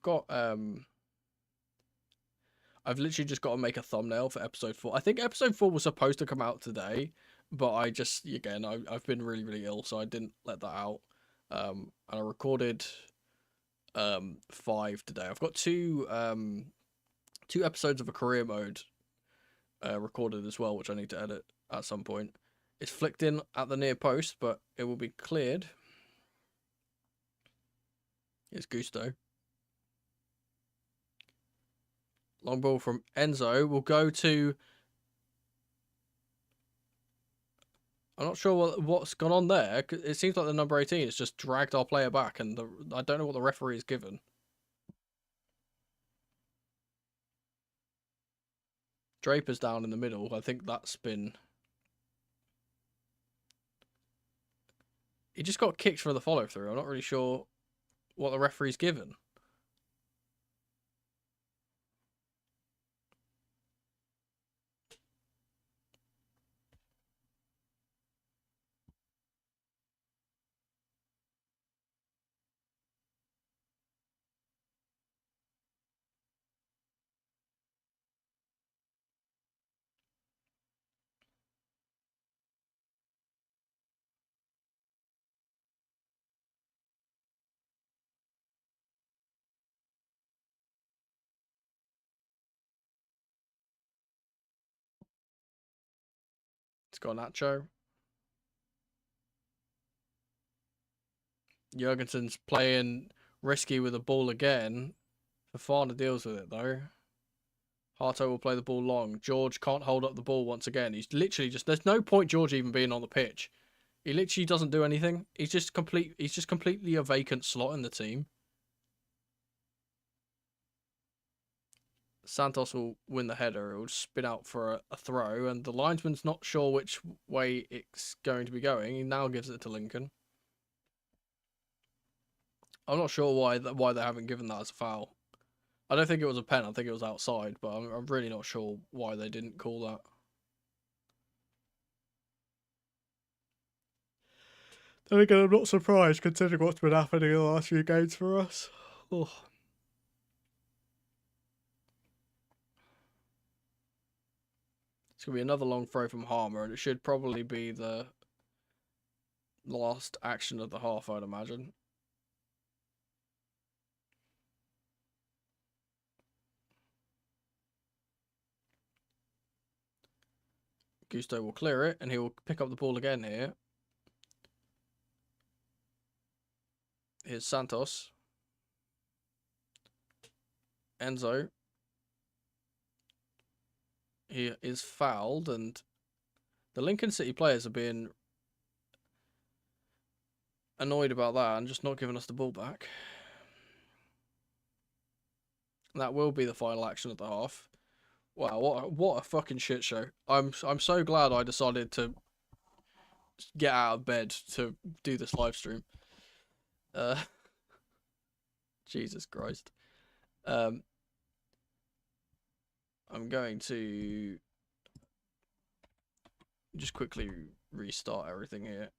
I've literally just got to make a thumbnail for episode 4. I think episode 4 was supposed to come out today, but I just, again, I've been really, really ill, so I didn't let that out. And I recorded 5 today. I've got two episodes of a career mode recorded as well, which I need to edit at some point. It's flicked in at the near post, but it will be cleared. Here's Gusto. Long ball from Enzo will go to... I'm not sure what's gone on there. It seems like the number 18 has just dragged our player back, and I don't know what the referee has given. Draper's down in the middle. I think that's been... He just got kicked for the follow-through. I'm not really sure what the referee's given. It's got Nacho. Jurgensen's playing risky with the ball again. Fafana deals with it, though. Harto will play the ball long. George can't hold up the ball once again. He's literally just... There's no point George even being on the pitch. He literally doesn't do anything. He's just completely a vacant slot in the team. Santos will win the header. It will spin out for a throw, and the linesman's not sure which way it's going to be going. He now gives it to Lincoln. I'm not sure why they haven't given that as a foul. I don't think it was a pen. I think it was outside, but I'm really not sure why they didn't call that. Then again, I'm not surprised considering what's been happening in the last few games for us. Oh. It's going to be another long throw from Harmer, and it should probably be the last action of the half, I'd imagine. Gusto will clear it, and he will pick up the ball again here. Here's Santos. Enzo. He is fouled, and the Lincoln City players are being annoyed about that and just not giving us the ball back. That will be the final action of the half. Wow, what a fucking shit show. I'm so glad I decided to get out of bed to do this live stream. Jesus Christ. I'm going to just quickly restart everything here.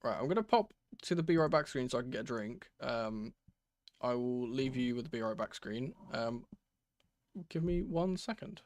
Right, I'm going to pop to the Be Right Back screen so I can get a drink. I will leave you with the Be Right Back screen. Give me 1 second.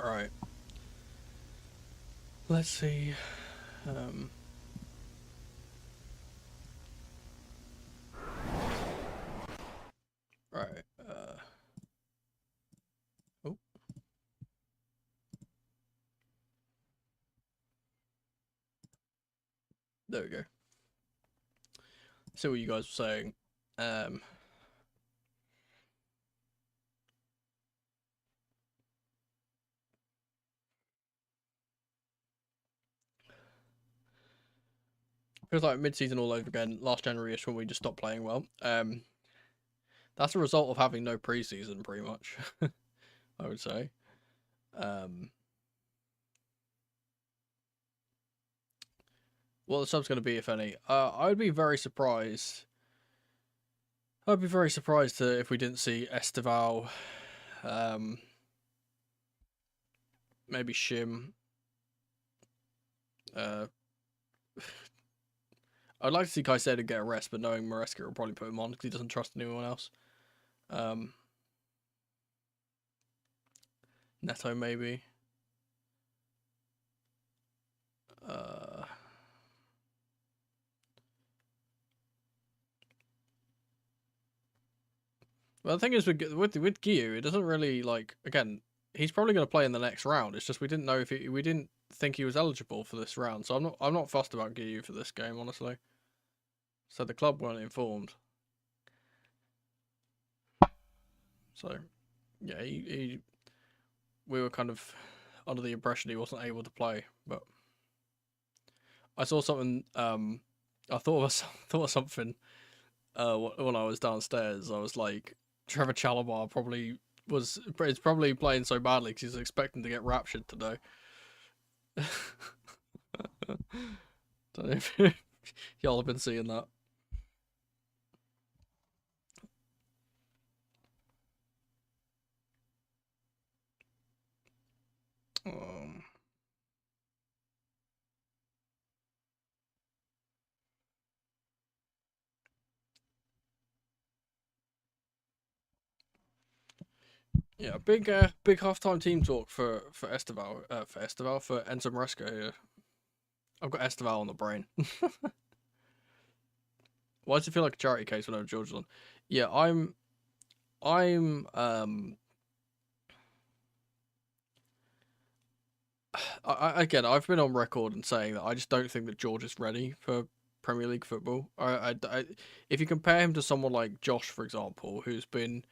Alright. Let's see. Right. Oh. There we go. See what you guys were saying. Feels like mid-season all over again. Last January-ish when we just stopped playing well. That's a result of having no preseason, pretty much. I would say. What the sub's going to be, if any? I'd be very surprised. I'd be very surprised if we didn't see Esteval, maybe Shim. I'd like to see Caicedo get a rest, but knowing Maresca will probably put him on because he doesn't trust anyone else. Neto, maybe. Well, the thing is with Guiu, it doesn't really, like, again, he's probably going to play in the next round. It's just we didn't know if we didn't think he was eligible for this round, so I'm not fussed about Guiu for this game, honestly. So the club weren't informed. So yeah, we were kind of under the impression he wasn't able to play, but I saw something. I thought of something. When I was downstairs, I was like, Trevor Chalobah is probably playing so badly because he's expecting to get raptured today. Don't know if y'all have been seeing that. Yeah, big halftime team talk for Esteval for Enzo Maresca here. I've got Esteval on the brain. Why does it feel like a charity case when I'm George on? Yeah, again, I've been on record and saying that I just don't think that George is ready for Premier League football. If you compare him to someone like Josh, for example, who's been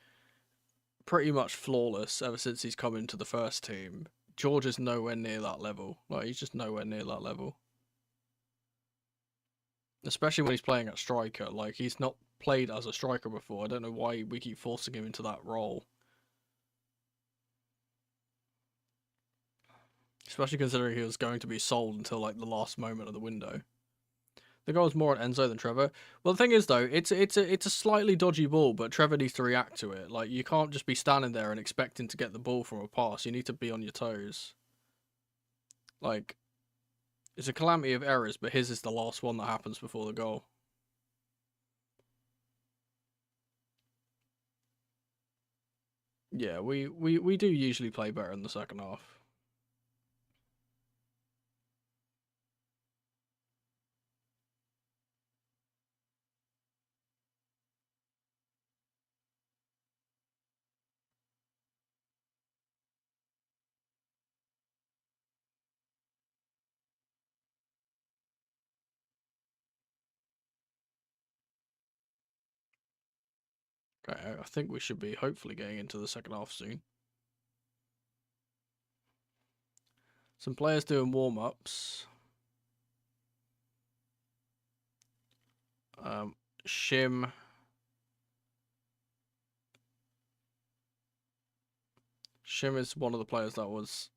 pretty much flawless ever since he's come into the first team, George is nowhere near that level. Like, he's just nowhere near that level. Especially when he's playing at striker. Like, he's not played as a striker before. I don't know why we keep forcing him into that role. Especially considering he was going to be sold until like the last moment of the window. The goal was more on Enzo than Trevor. Well, the thing is though, it's a slightly dodgy ball, but Trevor needs to react to it. Like, you can't just be standing there and expecting to get the ball from a pass. You need to be on your toes. Like, it's a calamity of errors, but his is the last one that happens before the goal. Yeah, we do usually play better in the second half. Okay, I think we should be hopefully getting into the second half soon. Some players doing warm-ups. Shim. Shim is one of the players that was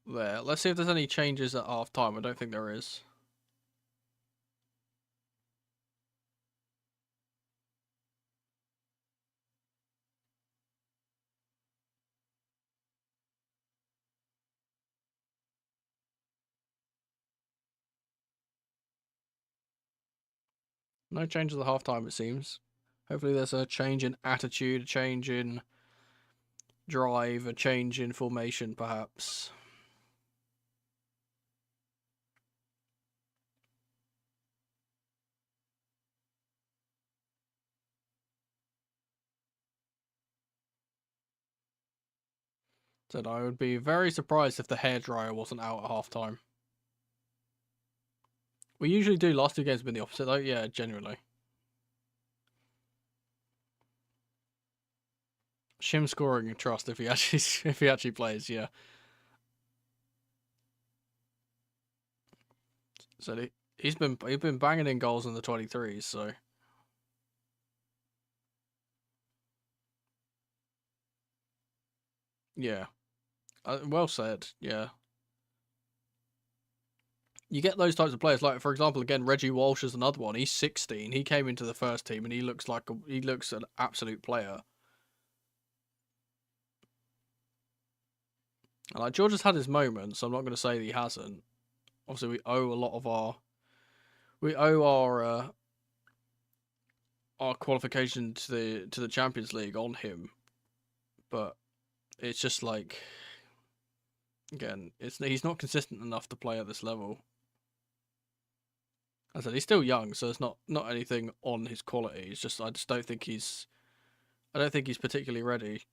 there. Let's see if there's any changes at half time. I don't think there is. No changes at half time, it seems. Hopefully there's a change in attitude, a change in drive, a change in formation, perhaps. Said I would be very surprised if the hairdryer wasn't out at halftime. We usually do. Last 2 games have been the opposite, though. Yeah, genuinely. Shim scoring and trust if he actually plays. Yeah. So he's been banging in goals in the 23s. So. Yeah. Well said. Yeah. You get those types of players, like for example, again, Reggie Walsh is another one. He's 16. He came into the first team and he looks an absolute player. And like George has had his moments, so I'm not going to say that he hasn't. Obviously, we owe a lot of our qualification to the Champions League on him, but it's just like, again, he's not consistent enough to play at this level. As I said, he's still young, so it's not anything on his quality. It's just I don't think he's particularly ready.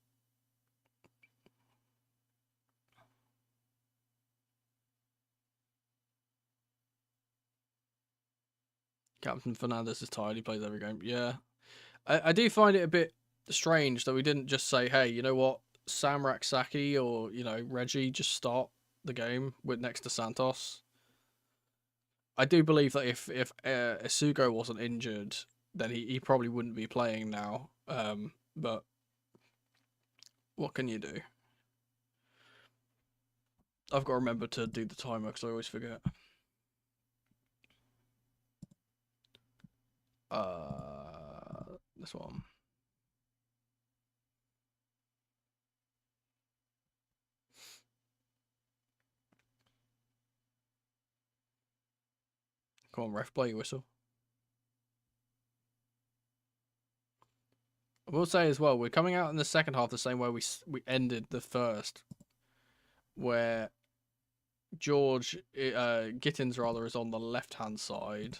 Captain Fernandez is tired. He plays every game. Yeah, I do find it a bit strange that we didn't just say, hey, you know what, Samrak Saki or Reggie, just start the game with next to Santos. I do believe that if Isugo wasn't injured, then he probably wouldn't be playing now. But what can you do? I've got to remember to do the timer because I always forget. This one. Come on, ref, blow your whistle. I will say as well, we're coming out in the second half the same way we ended the first, where Gittins rather is on the left hand side,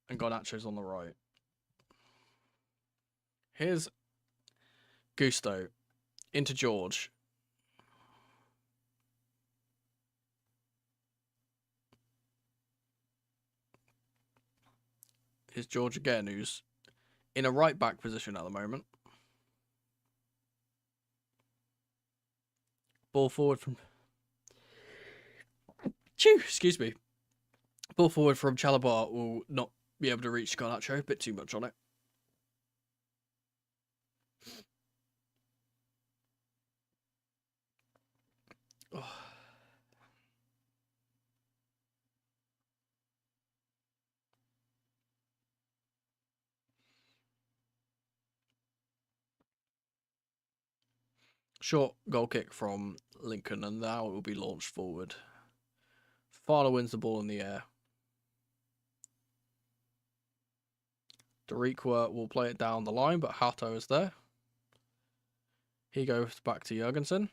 and Garnacho's on the right. Here's Gusto into George. Here's George again, who's in a right back position at the moment. Ball forward from... Excuse me. Ball forward from Chalabar will not be able to reach Garnacho. A bit too much on it. Oh. Short goal kick from Lincoln, and now it will be launched forward. Fowler wins the ball in the air. Deriqua will play it down the line, but Hato is there. He goes back to Jurgensen.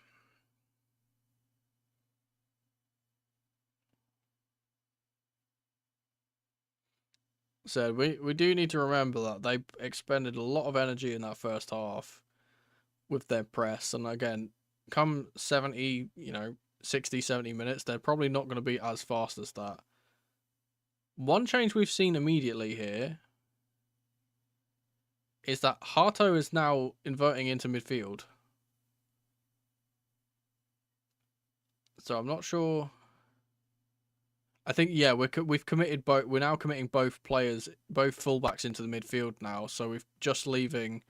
So we do need to remember that they expended a lot of energy in that first half with their press, and again, come 70, 60, 70 minutes, they're probably not going to be as fast as that. One change we've seen immediately here is that Hato is now inverting into midfield. So I'm not sure. I think, yeah, we've committed both. We're now committing both players, both fullbacks into the midfield now. So we're just leaving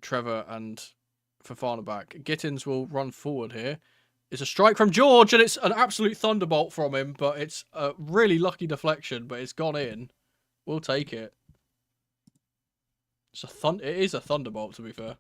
Trevor and Fofana back. Gittins will run forward here. It's a strike from George, and it's an absolute thunderbolt from him, but it's a really lucky deflection, but it's gone in. We'll take it. It is a thunderbolt, to be fair.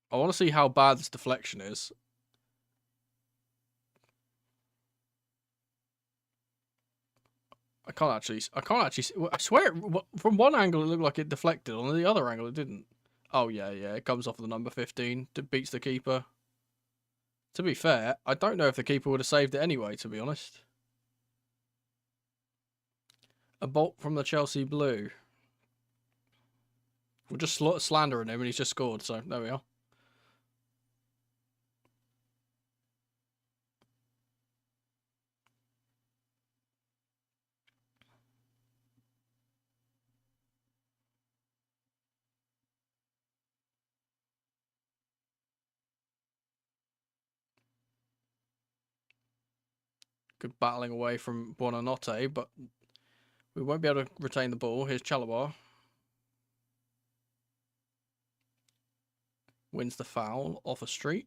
I want to see how bad this deflection is. I can't actually see. I swear, from one angle it looked like it deflected, on the other angle it didn't. Oh yeah, it comes off the number 15. Beats the keeper. To be fair, I don't know if the keeper would have saved it anyway, to be honest. A bolt from the Chelsea blue. We're just slandering him and he's just scored, so there we are. Good battling away from Buonanotte, but we won't be able to retain the ball. Here's Chalobah. Wins the foul off a street.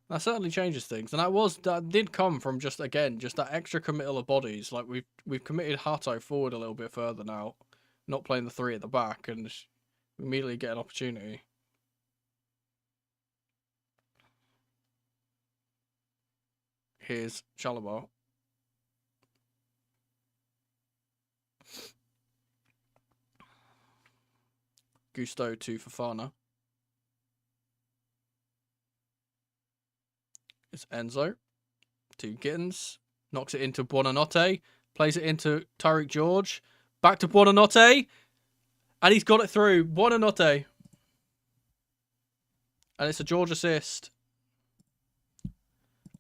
That certainly changes things, and that did come from just that extra committal of bodies. Like we've committed Hato forward a little bit further now, not playing the three at the back, and immediately get an opportunity. Here's Chalobah. Gusto to Fofana. It's Enzo to Gittins. Knocks it into Buonanotte. Plays it into Tyreek George. Back to Buonanotte. And he's got it through. Buonanotte. And it's a George assist.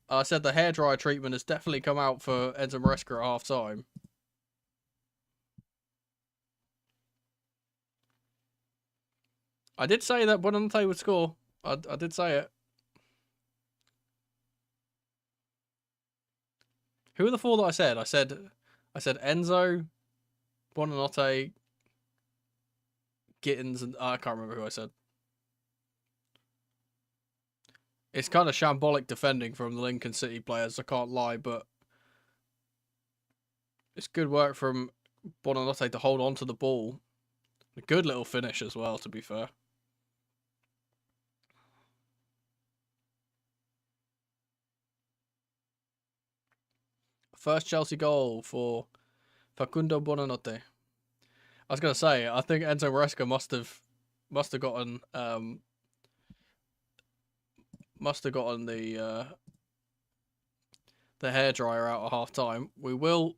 I said the hairdryer treatment has definitely come out for Enzo Maresca at half time. I did say that Buonanotte would score. I did say it. Who are the four that I said? I said Enzo, Buonanotte, Gittins, and I can't remember who I said. It's kind of shambolic defending from the Lincoln City players, I can't lie, but it's good work from Buonanotte to hold on to the ball. A good little finish as well, to be fair. First Chelsea goal for Facundo Buonanotte. I was gonna say, I think Enzo Maresca must have gotten the hairdryer out at half time. We will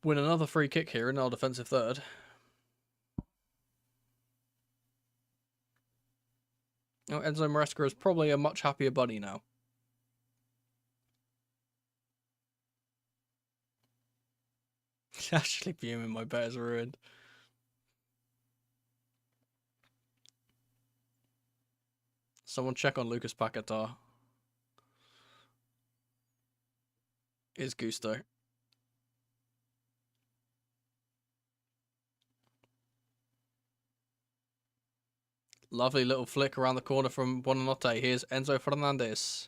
win another free kick here in our defensive third. Oh, Enzo Maresca is probably a much happier bunny now. Actually fuming, my bet is ruined. Someone check on Lucas Paquetá. Is Gusto. Lovely little flick around the corner from Buonanotte. Here's Enzo Fernandez.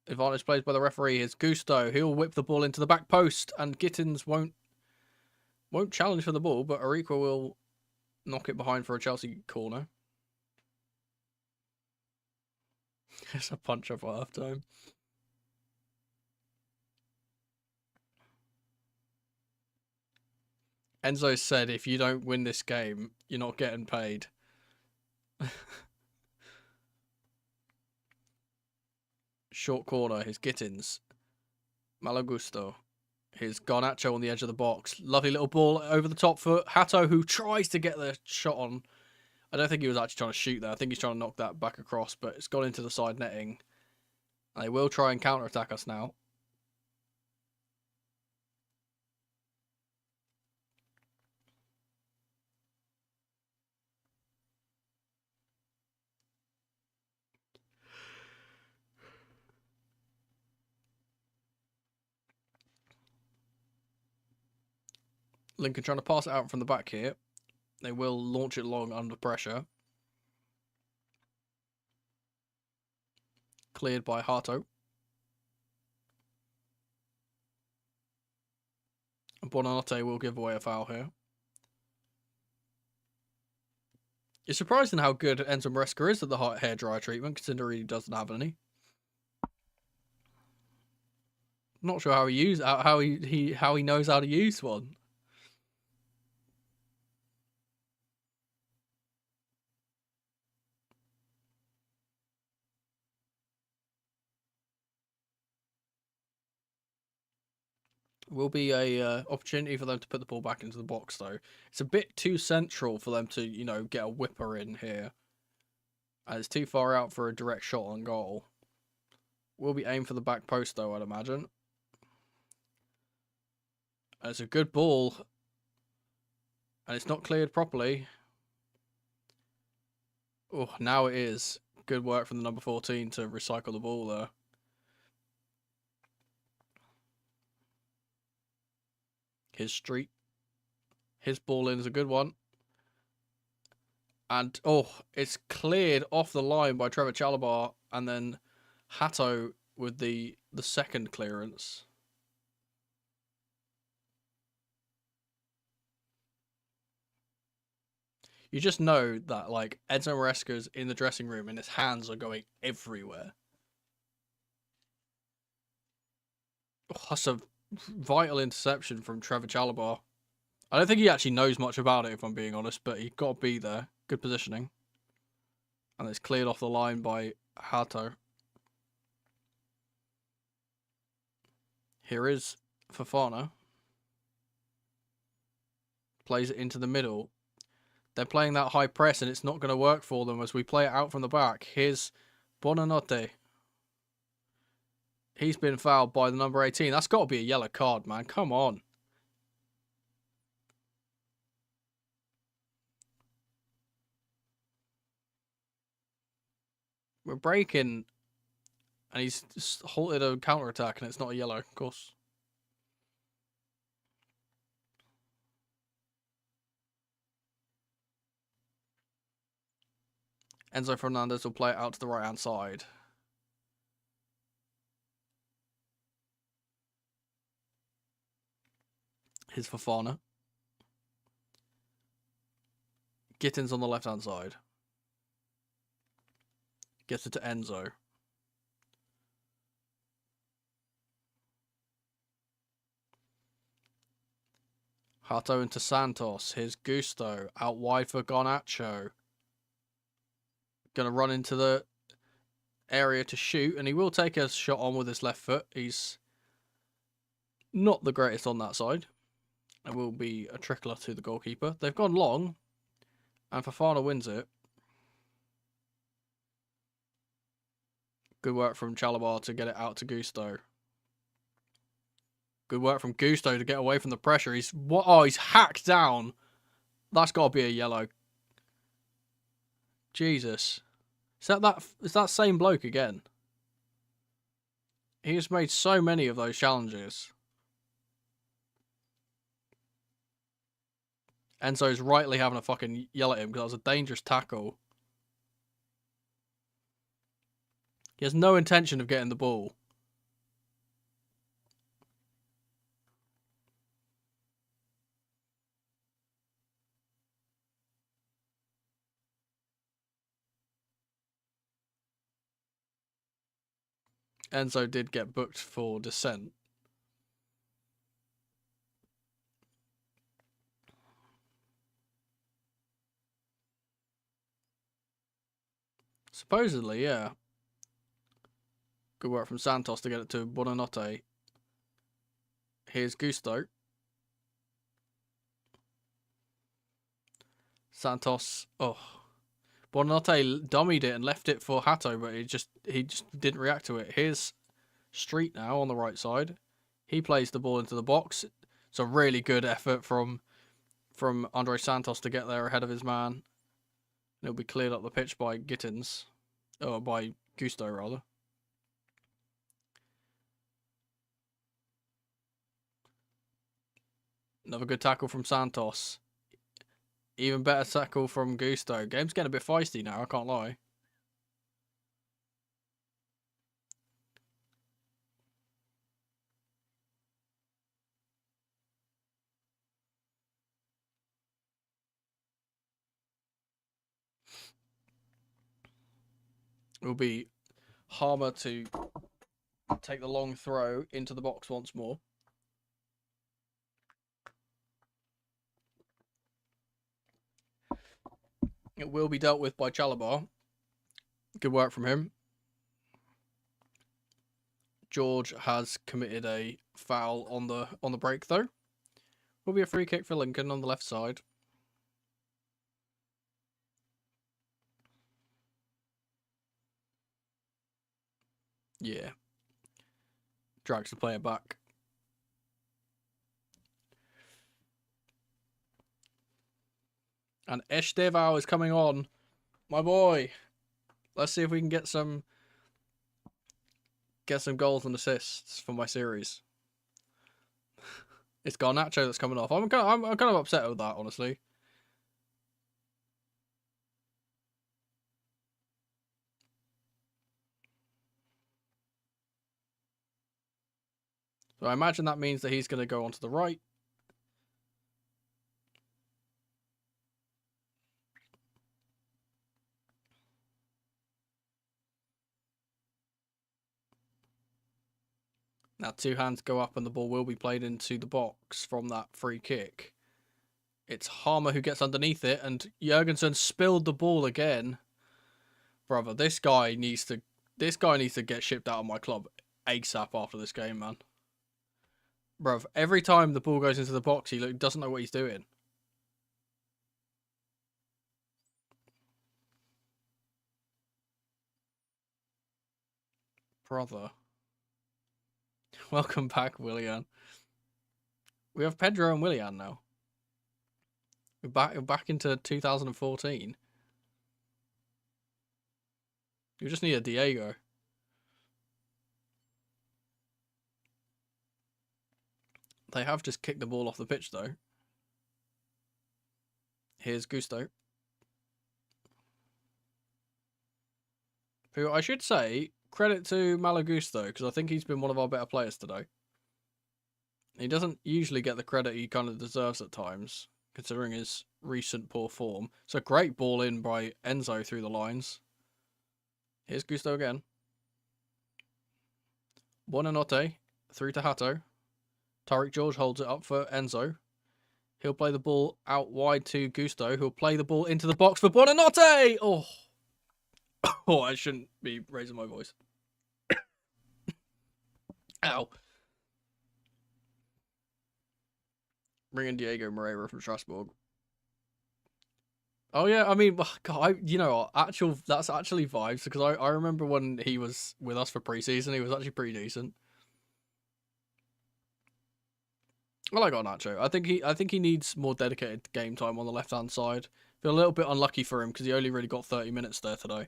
Advantage played by the referee. Here's Gusto. He'll whip the ball into the back post, and Gittins won't challenge for the ball, but Ariqua will knock it behind for a Chelsea corner. It's a punch up at half time. Enzo said, if you don't win this game, you're not getting paid. Short corner, here's Gittins. Malagusto. Here's Garnacho on the edge of the box. Lovely little ball over the top for Hato, who tries to get the shot on. I don't think he was actually trying to shoot there. I think he's trying to knock that back across, but it's gone into the side netting. And they will try and counter-attack us now. Lincoln trying to pass it out from the back here. They will launch it long under pressure. Cleared by Hato. And Buonanotte will give away a foul here. It's surprising how good Enzo Maresca is at the hot hair dryer treatment, considering he doesn't have any. Not sure how he knows how to use one. Will be a opportunity for them to put the ball back into the box, though. It's a bit too central for them to, you know, get a whipper in here. And it's too far out for a direct shot on goal. Will be aimed for the back post, though, I'd imagine. And it's a good ball. And it's not cleared properly. Oh, now it is. Good work from the number 14 to recycle the ball there. His street. His ball in is a good one. And, oh, it's cleared off the line by Trevor Chalobah. And then Hato with the second clearance. You just know that, like, Enzo Maresca's in the dressing room and his hands are going everywhere. Oh, that's a vital interception from Trevor Chalobah. I don't think he actually knows much about it, if I'm being honest, but he got to be there. Good positioning. And it's cleared off the line by Hato. Here is Fofana. Plays it into the middle. They're playing that high press and it's not going to work for them as we play it out from the back. Here's Bonanotte. He's been fouled by the number 18. That's got to be a yellow card, man. Come on. We're breaking and he's just halted a counter-attack and it's not a yellow, of course. Enzo Fernandez will play it out to the right-hand side. Here's Fofana. Gittins on the left-hand side. Gets it to Enzo. Hato into Santos. Here's Gusto. Out wide for Garnacho. Gonna run into the area to shoot, and he will take a shot on with his left foot. He's not the greatest on that side. It will be a trickler to the goalkeeper. They've gone long, and Fofana wins it. Good work from Chalobah to get it out to Gusto. Good work from Gusto to get away from the pressure. He's hacked down. That's got to be a yellow. Jesus. Is that same bloke again? He has made so many of those challenges. Enzo's rightly having a fucking yell at him because that was a dangerous tackle. He has no intention of getting the ball. Enzo did get booked for dissent. Supposedly, yeah. Good work from Santos to get it to Bonanotte. Here's Gusto. Santos. Oh. Bonanotte dummied it and left it for Hato, but he just didn't react to it. Here's Street now on the right side. He plays the ball into the box. It's a really good effort from Andre Santos to get there ahead of his man. It'll be cleared up the pitch by Gittins. Or by Gusto, rather. Another good tackle from Santos. Even better tackle from Gusto. Game's getting a bit feisty now, I can't lie. It will be Harmer to take the long throw into the box once more. It will be dealt with by Chalobah. Good work from him. George has committed a foul on the break though. Will be a free kick for Lincoln on the left side. Yeah. Drags the player back. And Esteval is coming on. My boy. Let's see if we can get some goals and assists for my series. It's Garnacho that's coming off. I'm kind of upset with that, honestly. So I imagine that means that he's going to go onto the right. Now 2 hands go up and the ball will be played into the box from that free kick. It's Harmer who gets underneath it, and Jurgensen spilled the ball again. Brother, this guy needs to get shipped out of my club ASAP after this game, man. Bruv, every time the ball goes into the box, he doesn't know what he's doing. Brother. Welcome back, Willian. We have Pedro and Willian now. We're back into 2014. You just need a Diego. They have just kicked the ball off the pitch, though. Here's Gusto. Who I should say, credit to Malo Gusto, because I think he's been one of our better players today. He doesn't usually get the credit he kind of deserves at times, considering his recent poor form. It's a great ball in by Enzo through the lines. Here's Gusto again. Buonanotte through to Hato. Tariq George holds it up for Enzo. He'll play the ball out wide to Gusto, who'll play the ball into the box for Buonanotte! Oh, oh, I shouldn't be raising my voice. Ow. Bring in Diego Moreira from Strasbourg. Oh yeah, I mean, God, that's actually vibes, because I remember when he was with us for pre-season, he was actually pretty decent. I like Garnacho. I think he needs more dedicated game time on the left hand side. Feel a little bit unlucky for him because he only really got 30 minutes there today.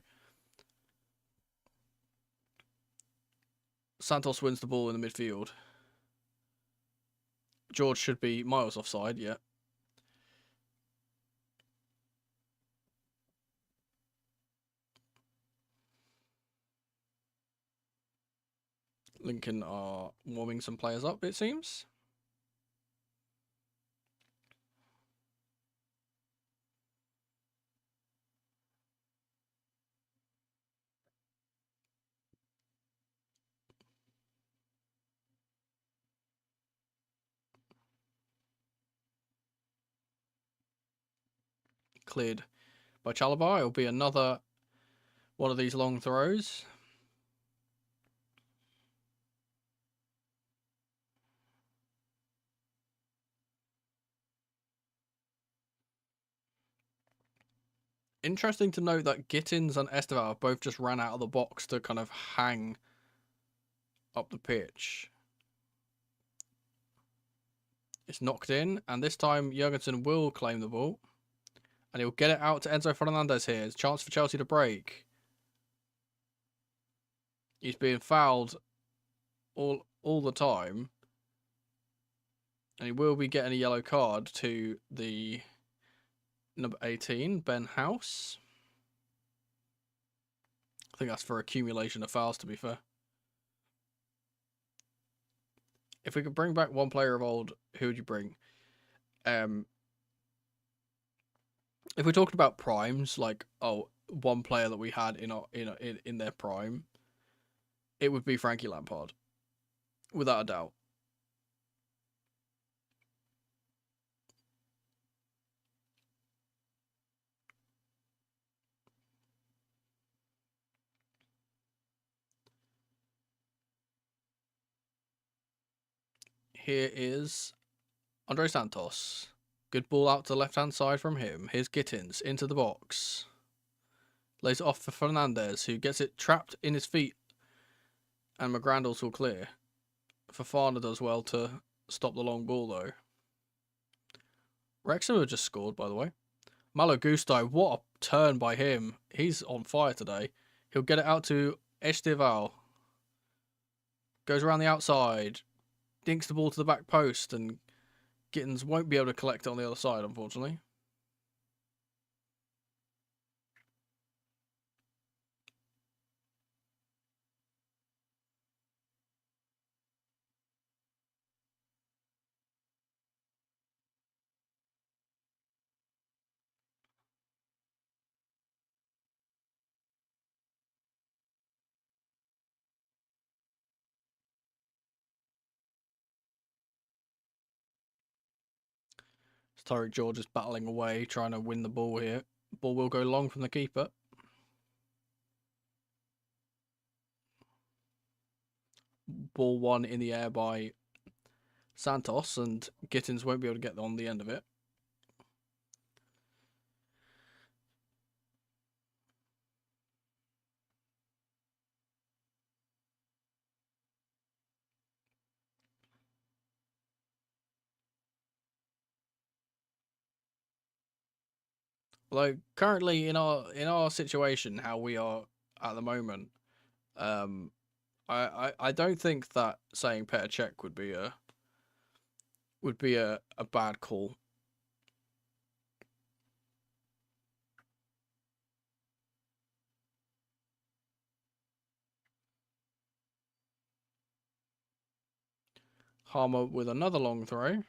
Santos wins the ball in the midfield. George should be miles offside, yeah. Lincoln are warming some players up, it seems. Cleared by Chalobah. It'll be another one of these long throws. Interesting to note that Gittins and Esteval both just ran out of the box to kind of hang up the pitch. It's knocked in, and this time Jurgensen will claim the ball. And he'll get it out to Enzo Fernandez here. It's a chance for Chelsea to break. He's being fouled all the time. And he will be getting a yellow card to the number 18, Ben House. I think that's for accumulation of fouls, to be fair. If we could bring back one player of old, who would you bring? If we're talking about primes, like, oh, one player that we had in their prime, it would be Frankie Lampard, without a doubt. Here is Andre Santos. Good ball out to the left-hand side from him. Here's Gittins into the box. Lays it off for Fernandez, who gets it trapped in his feet. And McGrandles will clear. Fofana does well to stop the long ball, though. Wrexham have just scored, by the way. Malo Gusto, what a turn by him. He's on fire today. He'll get it out to Estival. Goes around the outside. Dinks the ball to the back post, and Gittins won't be able to collect it on the other side, unfortunately. Tyreek George is battling away, trying to win the ball here. Ball will go long from the keeper. Ball won in the air by Santos, and Gittins won't be able to get on the end of it. Although currently in our situation, how we are at the moment, I don't think that saying Petr Cech would be a bad call. Harmer with another long throw.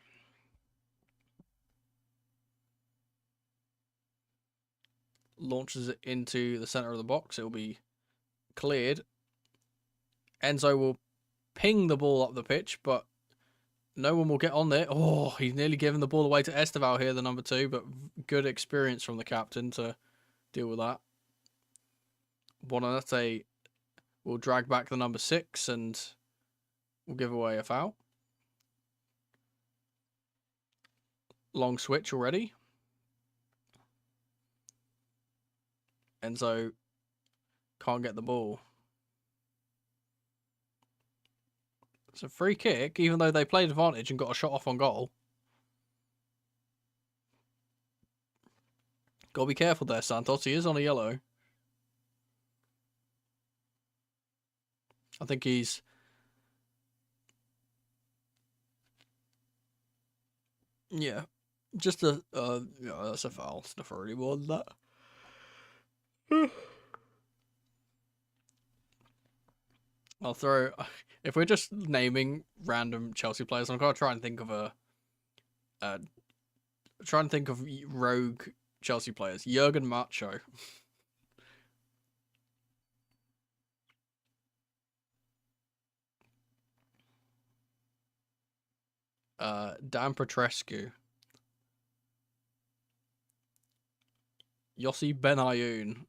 Launches it into the center of the box. It will be cleared. Enzo will ping the ball up the pitch, but no one will get on there. Oh, he's nearly given the ball away to Estival here, the number 2, but good experience from the captain to deal with that. Bonanete will drag back the number 6 and will give away a foul. Long switch already. Enzo can't get the ball. It's a free kick, even though they played advantage and got a shot off on goal. Gotta be careful there, Santos. He is on a yellow. I think he's... Yeah. Just a... yeah, that's a foul. It's not really more than that. I'll throw... If we're just naming random Chelsea players, I'm gonna try and think of rogue Chelsea players. Jurgen Macho. Dan Petrescu. Yossi Benayoun.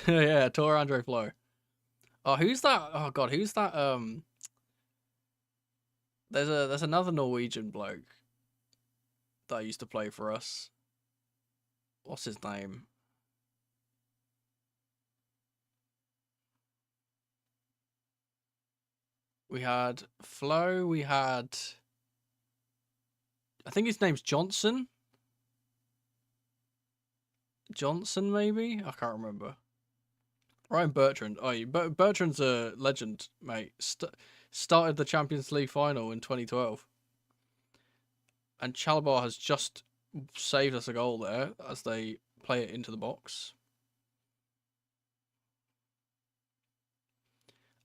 Yeah, Tor Andre Flo. Oh, who's that? Oh god, who's that? There's another Norwegian bloke that used to play for us. What's his name? We had Flo. We had... I think his name's Johnson. Johnson, maybe? I can't remember. Ryan Bertrand. Oh, Bertrand's a legend, mate. Started the Champions League final in 2012. And Chalobah has just saved us a goal there as they play it into the box.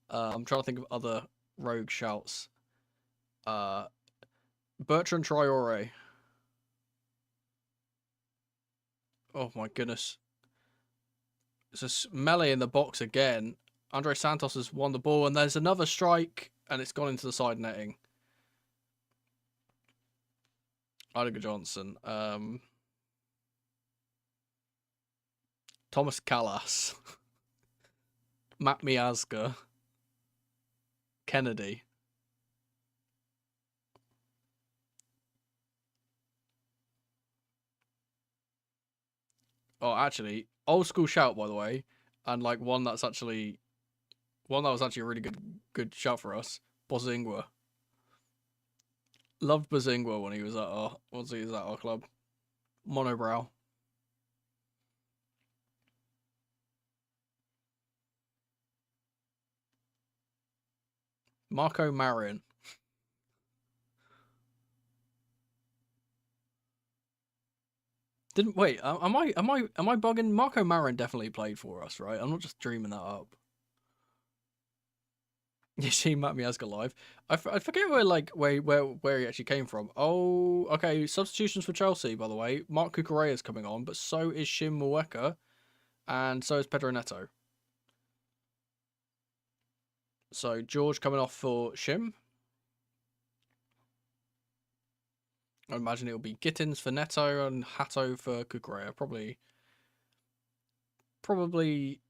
I'm trying to think of other rogue shouts. Bertrand Traore. Oh my goodness. It's a melee in the box again. Andre Santos has won the ball, and there's another strike, and it's gone into the side netting. Idiger Johnson. Thomas Callas. Matt Miazga. Kennedy. Oh, actually, old school shout, by the way, and like one that was actually a really good shout for us. Bozingwa. Loved Bozingwa when he was at our club. Monobrow. Marco Marin. Didn't wait. Am I bugging? Marco Marin definitely played for us, right? I'm not just dreaming that up. You see Matt Miazga live. I forget where he actually came from. Oh, okay. Substitutions for Chelsea, by the way. Mark Cucurella is coming on, but so is Shim Mweka, and so is Pedro Neto. So George coming off for Shim. I imagine it'll be Gittins for Neto and Hato for Cucurella. Probably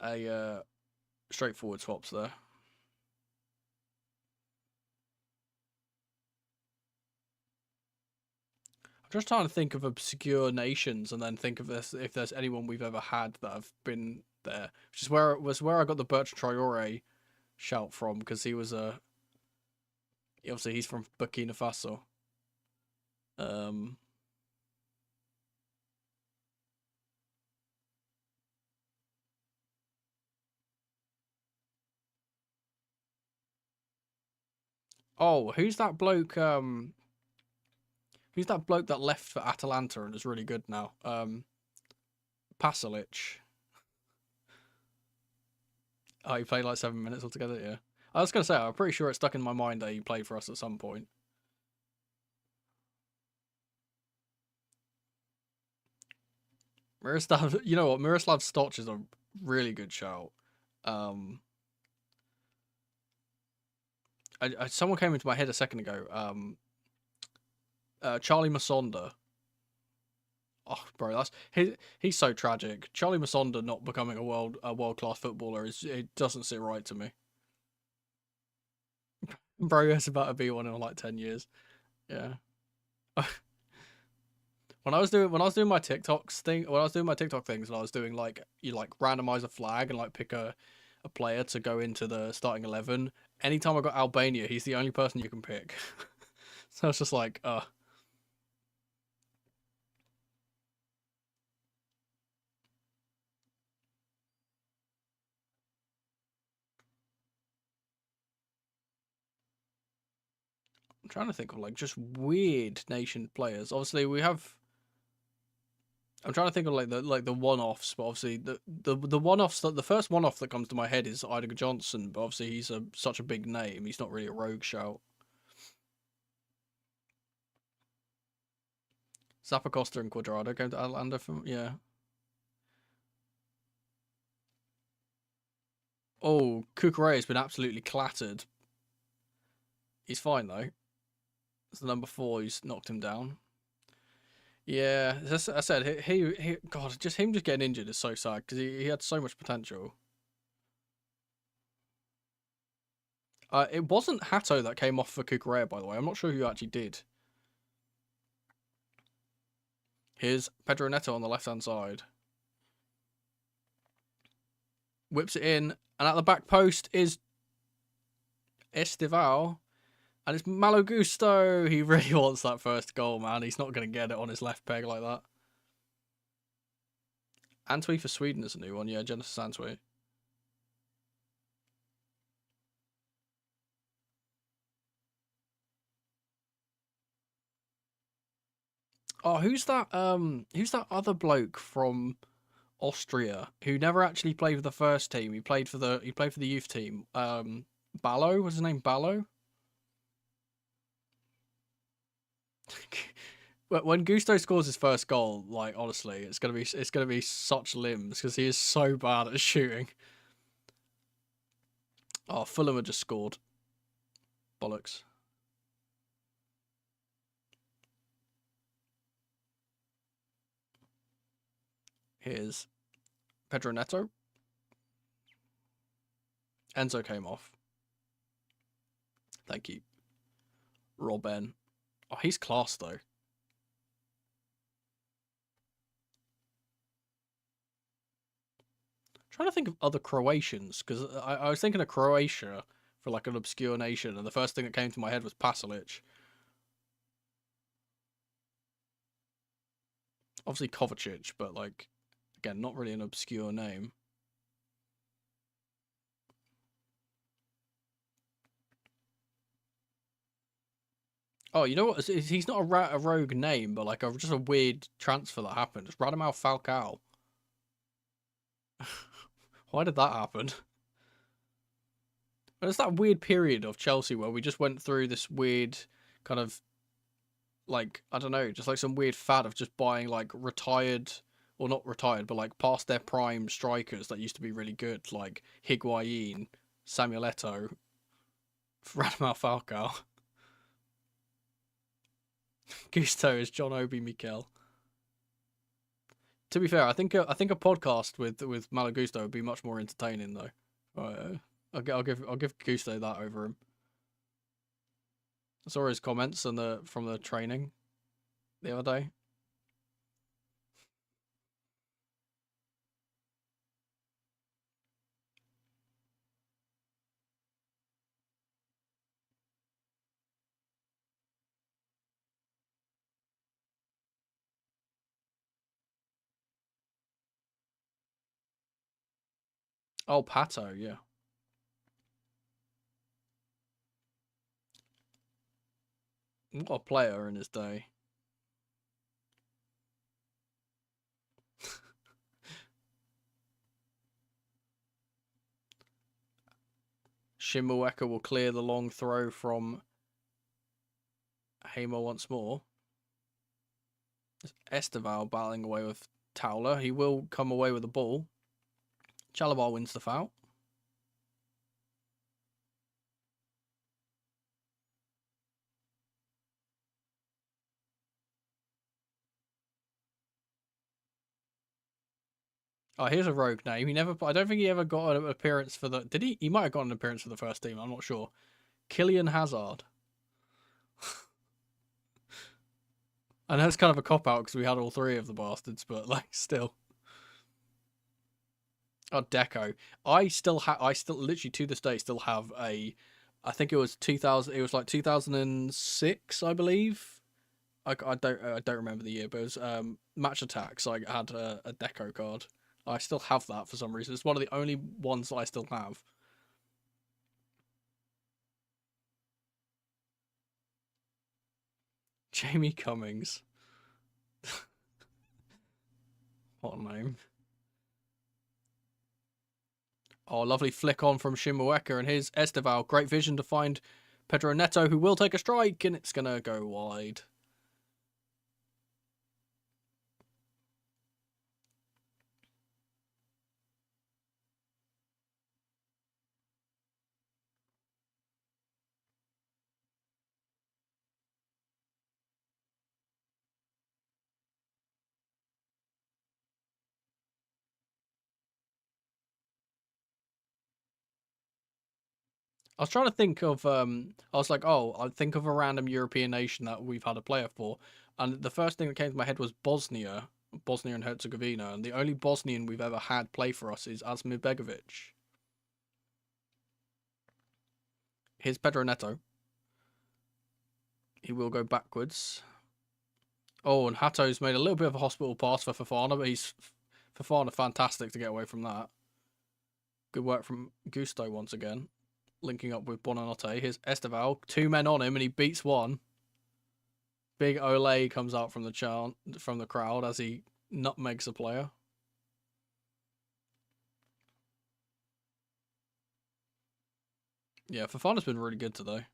a straightforward swaps there. I'm just trying to think of obscure nations and then think of this if there's anyone we've ever had that have been there. Which is where I got the Bertrand Traore shout from, because he was obviously he's from Burkina Faso. Oh, who's that bloke? Who's that bloke that left for Atalanta and is really good now? Pasalic. Oh, he played like 7 minutes altogether, yeah. I was going to say, I'm pretty sure it's stuck in my mind that he played for us at some point. Miroslav, you know what? Miroslav Stoch is a really good shout. Someone came into my head a second ago. Charlie Masonda. Oh, bro, he's so tragic. Charlie Masonda not becoming a world class footballer it doesn't sit right to me. Bro, it's about to be one in like 10 years. Yeah. When I was doing my TikToks thing, when I was doing my TikTok things, and I was doing like you randomize a flag and like pick a player to go into the starting 11. Anytime I got Albania, he's the only person you can pick. So it's just like, I'm trying to think of like just weird nation players. Obviously, we have. I'm trying to think of like the one-offs, but obviously the one-offs the first one-off that comes to my head is Idiger Johnson, but obviously he's such a big name. He's not really a rogue shout. Zappacosta and Quadrado came to Atalanta from Oh, Cucurella has been absolutely clattered. He's fine though. It's the number 4 who's knocked him down. Yeah, as I said, he God, just him just getting injured is so sad because he had so much potential. It wasn't Hato that came off for Cucurella, by the way. I'm not sure who actually did. Here's Pedro Neto on the left-hand side. Whips it in, and at the back post is Estival. And it's Malo Gusto. He really wants that first goal, man. He's not going to get it on his left peg like that. Antwi for Sweden is a new one. Yeah, Genesis Antwi. Oh, who's that other bloke from Austria who never actually played for the first team? He played for the youth team. Ballo, was his name Ballo? When Gusto scores his first goal, like honestly, it's gonna be such limbs because he is so bad at shooting. Oh, Fulham had just scored. Bollocks. Here's Pedro Neto. Enzo came off. Thank you. Robben. Oh, he's class though. Trying to think of other Croatians because I was thinking of Croatia for like an obscure nation, and the first thing that came to my head was Pasalic. Obviously Kovacic, but like again, not really an obscure name. Oh, you know what? He's not a rogue name, but like just a weird transfer that happened. It's Radamel Falcao. Why did that happen? There's that weird period of Chelsea where we just went through this weird kind of like, I don't know, just like some weird fad of just buying like retired, or not retired, but like past their prime strikers that used to be really good, like Higuain, Samuel Eto'o, Radamel Falcao. Gusto is John Obi Mikel. To be fair, I think a podcast with Malo Gusto would be much more entertaining though. I'll give Gusto that over him. I saw his comments from the training the other day. Oh, Pato, yeah. What a player in his day. Shimueka will clear the long throw from Hamer once more. Esteval battling away with Towler. He will come away with the ball. Chalobah wins the foul. Oh, here's a rogue name. I don't think he ever got an appearance for the. Did he? He might have got an appearance for the first team. I'm not sure. Kylian Hazard. I know it's kind of a cop out because we had all three of the bastards, but like still. Oh, Deco. I still literally to this day still have a. I think it was 2000. It was like 2006, I believe. I don't remember the year, but it was Match Attacks. I had a Deco card. I still have that for some reason. It's one of the only ones that I still have. Jamie Cummings. What a name. Oh, lovely flick on from Shimueka, and here's Esteval. Great vision to find Pedro Neto, who will take a strike, and it's going to go wide. I was trying to think of, I was like, oh, I'll think of a random European nation that we've had a player for. And the first thing that came to my head was Bosnia and Herzegovina. And the only Bosnian we've ever had play for us is Asmir Begovic. Here's Pedro Neto. He will go backwards. Oh, and Hato's made a little bit of a hospital pass for Fofana, but Fofana fantastic to get away from that. Good work from Gusto once again. Linking up with Bonanotte. Here's Esteval. Two men on him, and he beats one. Big Ole comes out from the crowd as he nutmegs a player. Yeah, Fofana's been really good today.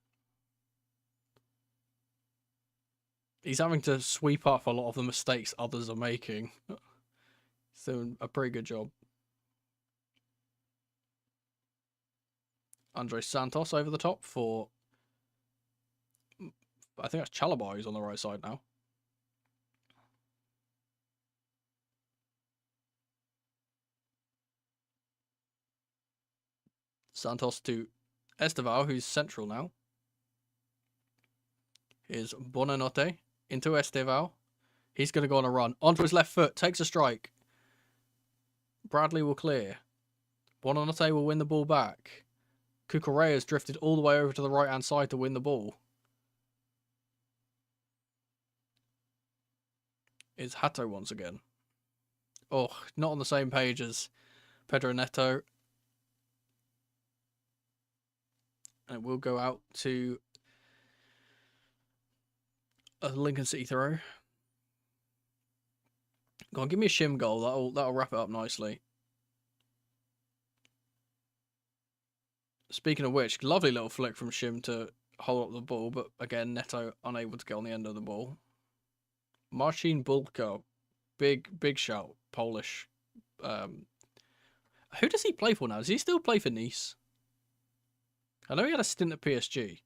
He's having to sweep up a lot of the mistakes others are making. He's doing a pretty good job. Andres Santos over the top for... I think that's Chalobah who's on the right side now. Santos to Esteval, who's central now. Here's Bonanotte into Esteval. He's going to go on a run. Onto his left foot. Takes a strike. Bradley will clear. Bonanotte will win the ball back. Cucurella's drifted all the way over to the right-hand side to win the ball. It's Hato once again. Oh, not on the same page as Pedro Neto. And it will go out to a Lincoln City throw. Go on, give me a shim goal. That'll wrap it up nicely. Speaking of which, lovely little flick from Shim to hold up the ball, but again, Neto unable to get on the end of the ball. Marcin Bulka, big shout, Polish. Who does he play for now? Does he still play for Nice? I know he had a stint at PSG.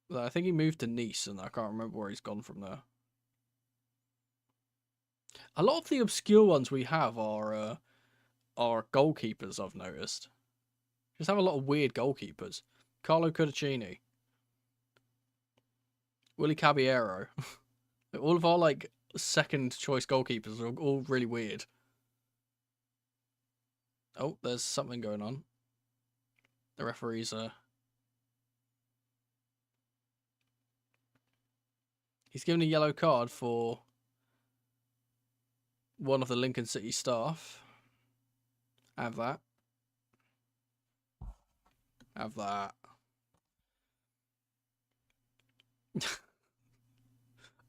But I think he moved to Nice, and I can't remember where he's gone from there. A lot of the obscure ones we have are goalkeepers, I've noticed. Just have a lot of weird goalkeepers. Carlo Cudicini. Willie Caballero. All of our, like, second choice goalkeepers are all really weird. Oh, there's something going on. The referees are... He's given a yellow card for one of the Lincoln City staff. Have that. Have that.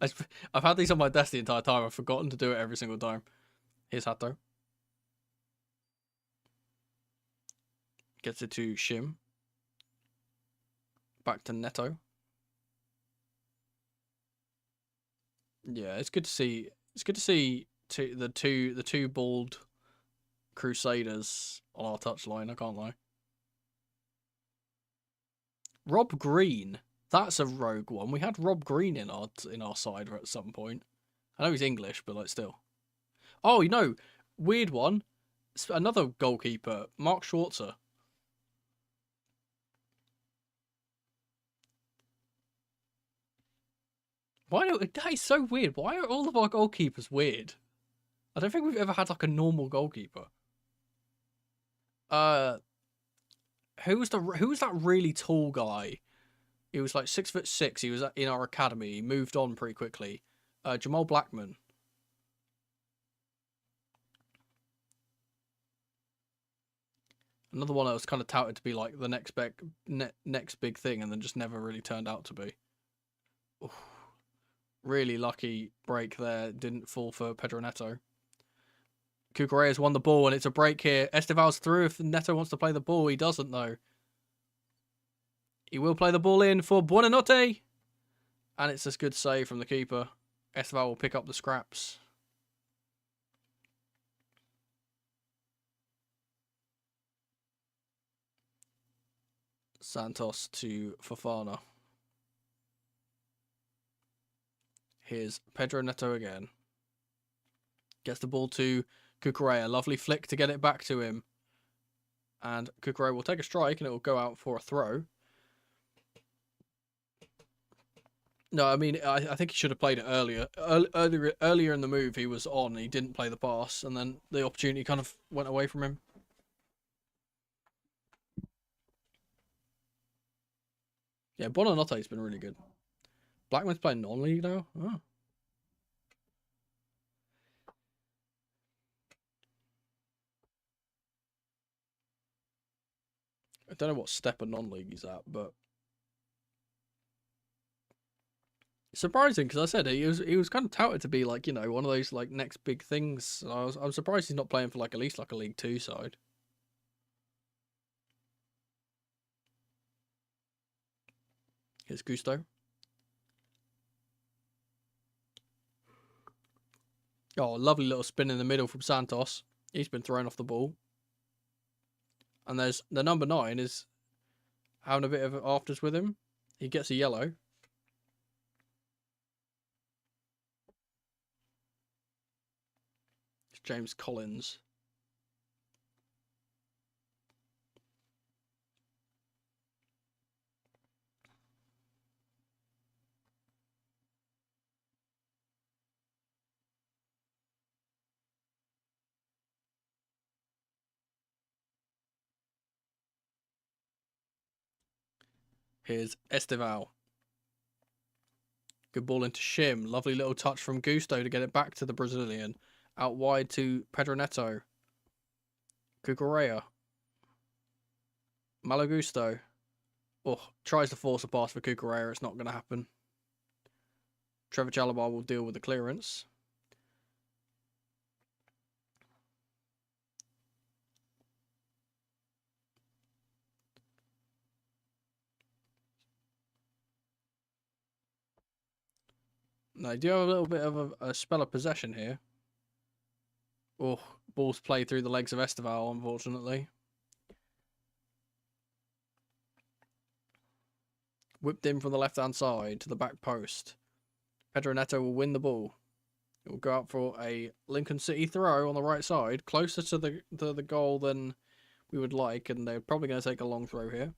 I've had these on my desk the entire time. I've forgotten to do it every single time. Here's Hato. Gets it to Shim. Back to Neto. Yeah, it's good to see. It's good to see the two bald Crusaders on our touchline. I can't lie. Rob Green. That's a rogue one. We had Rob Green in our side at some point. I know he's English, but like still. Oh, you know, weird one. It's another goalkeeper, Mark Schwarzer. That is so weird. Why are all of our goalkeepers weird? I don't think we've ever had like a normal goalkeeper. Who was that really tall guy? He was like 6'6". He was in our academy. He moved on pretty quickly. Jamal Blackman. Another one that was kind of touted to be like the next big thing, and then just never really turned out to be. Oof. Really lucky break there. Didn't fall for Pedro Neto. Cucurella's won the ball, and it's a break here. Esteval's through if Neto wants to play the ball. He doesn't, though. He will play the ball in for Buonanotte. And it's a good save from the keeper. Esteval will pick up the scraps. Santos to Fofana. Here's Pedro Neto again. Gets the ball to Cucurella. Lovely flick to get it back to him. And Cucurella will take a strike and it will go out for a throw. No, I mean, I think he should have played it earlier. Earlier in the move, he was on. He didn't play the pass, and then the opportunity kind of went away from him. Yeah, Buonanotte's been really good. Blackman's playing non-league now? Oh. I don't know what step of non-league he's at, but... surprising, because I said he was kind of touted to be like, you know, one of those like next big things. I'm surprised he's not playing for like at least like a League 2 side. Here's Gusto. Oh, lovely little spin in the middle from Santos. He's been thrown off the ball. And there's the number 9 is having a bit of afters with him. He gets a yellow. It's James Collins. Here's Esteval. Good ball into Shim. Lovely little touch from Gusto to get it back to the Brazilian. Out wide to Pedro Neto. Cucurella. Malo Gusto. Oh, tries to force a pass for Cucurella. It's not going to happen. Trevor Chalobah will deal with the clearance. They do have a little bit of a spell of possession here. Oh, ball's played through the legs of Esteval, unfortunately. Whipped in from the left-hand side to the back post. Pedro Neto will win the ball. It will go out for a Lincoln City throw on the right side, closer to the goal than we would like, and they're probably going to take a long throw here.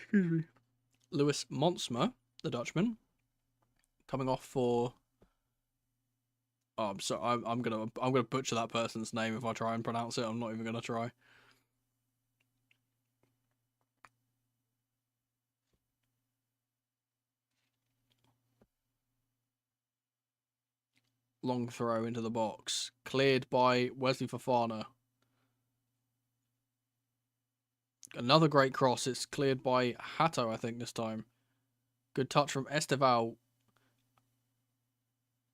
Excuse me. Lewis Monsma, the Dutchman, coming off for. Oh, I'm sorry. I'm gonna butcher that person's name if I try and pronounce it. I'm not even gonna try. Long throw into the box, cleared by Wesley Fofana. Another great cross. It's cleared by Hato, I think, this time. Good touch from Esteval.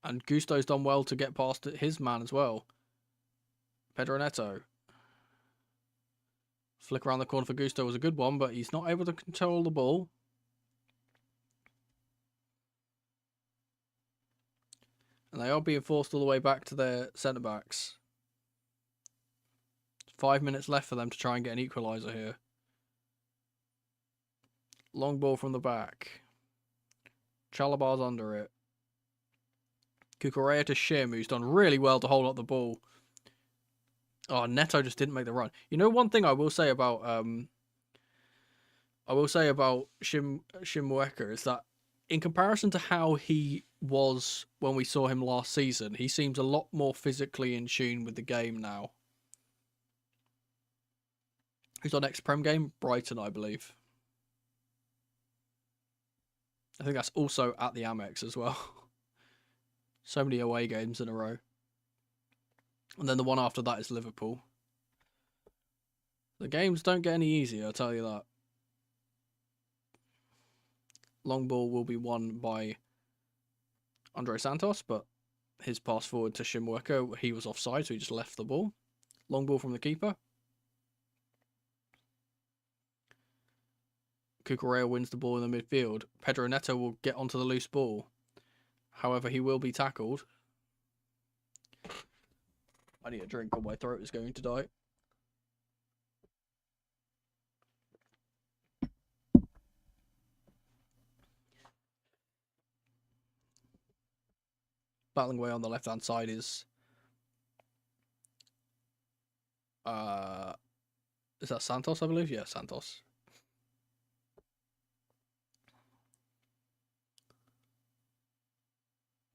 And Gusto's done well to get past his man as well. Pedro Neto. Flick around the corner for Gusto was a good one, but he's not able to control the ball. And they are being forced all the way back to their centre-backs. 5 minutes left for them to try and get an equaliser here. Long ball from the back. Chalobah's under it. Cucurella to Shim, who's done really well to hold up the ball. Oh, Neto just didn't make the run. You know, one thing I will say about Shimweka is that in comparison to how he was when we saw him last season, he seems a lot more physically in tune with the game now. Who's our next Prem game? Brighton, I believe. I think that's also at the Amex as well. So many away games in a row. And then the one after that is Liverpool. The games don't get any easier, I'll tell you that. Long ball will be won by Andre Santos, but his pass forward to Shimweka, he was offside, so he just left the ball. Long ball from the keeper. Cucurella wins the ball in the midfield. Pedro Neto will get onto the loose ball. However, he will be tackled. I need a drink or my throat is going to die. Battling away on the left-hand side is that Santos, I believe? Yeah, Santos.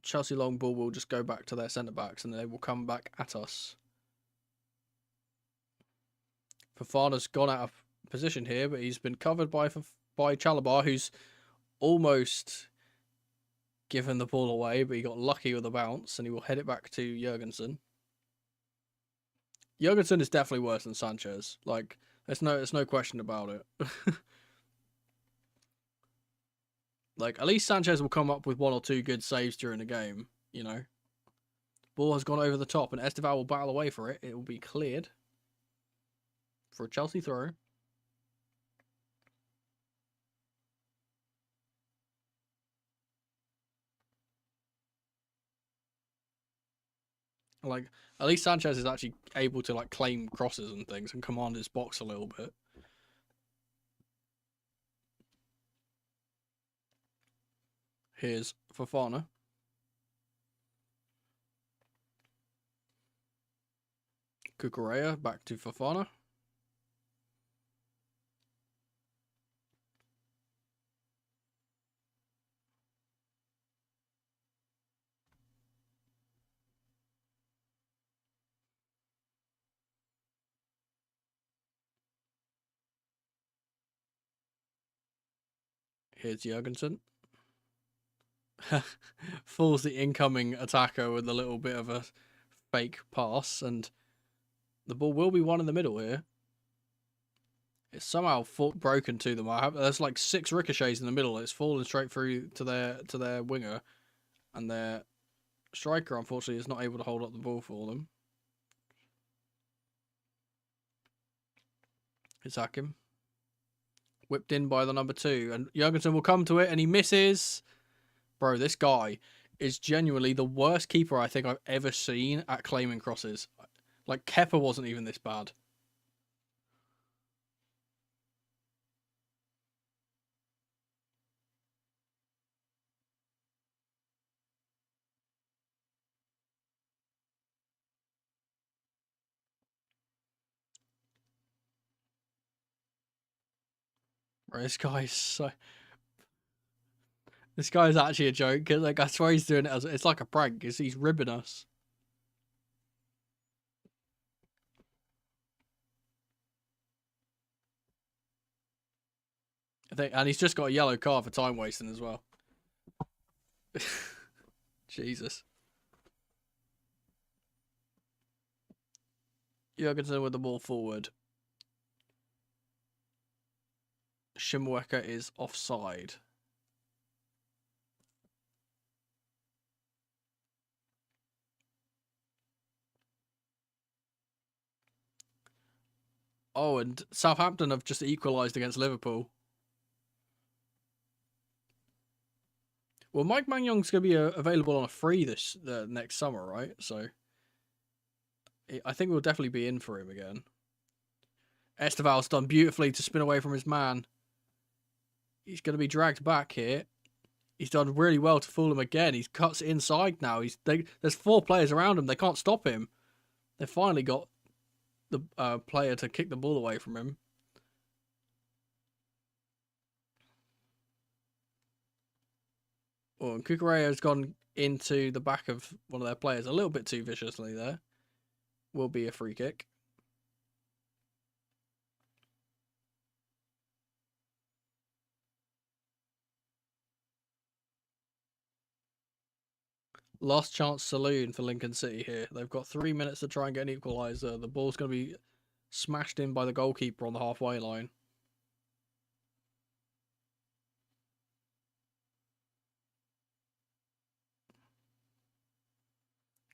Chelsea long ball will just go back to their centre-backs and they will come back at us. Fofana's gone out of position here, but he's been covered by Chalobah, who's almost given the ball away, but he got lucky with the bounce, and he will head it back to Jurgensen. Jurgensen is definitely worse than Sanchez. Like, there's no question about it. Like, at least Sanchez will come up with 1 or 2 good saves during the game, you know. Ball has gone over the top, and Esteval will battle away for it. It will be cleared for a Chelsea throw. Like, at least Sanchez is actually able to like claim crosses and things and command his box a little bit. Here's Fofana. Cucurella back to Fofana. Here's Jurgensen. Fools the incoming attacker with a little bit of a fake pass, and the ball will be one in the middle here. It's somehow broken to them. There's like 6 ricochets in the middle. It's falling straight through to their winger, and their striker unfortunately is not able to hold up the ball for them. It's Hakim. Whipped in by the number 2, and Jurgensen will come to it, and he misses. Bro, this guy is genuinely the worst keeper I think I've ever seen at claiming crosses. Like, Kepa wasn't even this bad. Bro, this guy is actually a joke. Like, I swear he's doing it as it's like a prank. He's ribbing us. I think, and he's just got a yellow card for time wasting as well. Jesus. Jurgensen with the ball forward. Shimweka is offside. Oh, and Southampton have just equalised against Liverpool. Well, Mike Magnon's going to be available on a free this next summer, right? So I think we'll definitely be in for him again. Esteval's done beautifully to spin away from his man. He's going to be dragged back here. He's done really well to fool him again. He cuts inside now. There's 4 players around him. They can't stop him. They finally got the player to kick the ball away from him. Oh, and Cucurella has gone into the back of one of their players a little bit too viciously there. Will be a free kick. Last chance saloon for Lincoln City here. They've got 3 minutes to try and get an equaliser. The ball's going to be smashed in by the goalkeeper on the halfway line.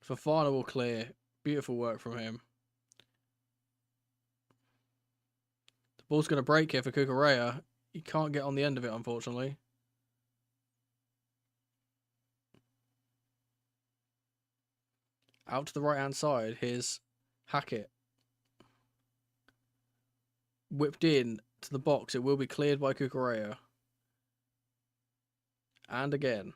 Fofana will clear. Beautiful work from him. The ball's going to break here for Cucurella. He can't get on the end of it, unfortunately. Out to the right-hand side. Here's Hackett. Whipped in to the box. It will be cleared by Cucurella. And again.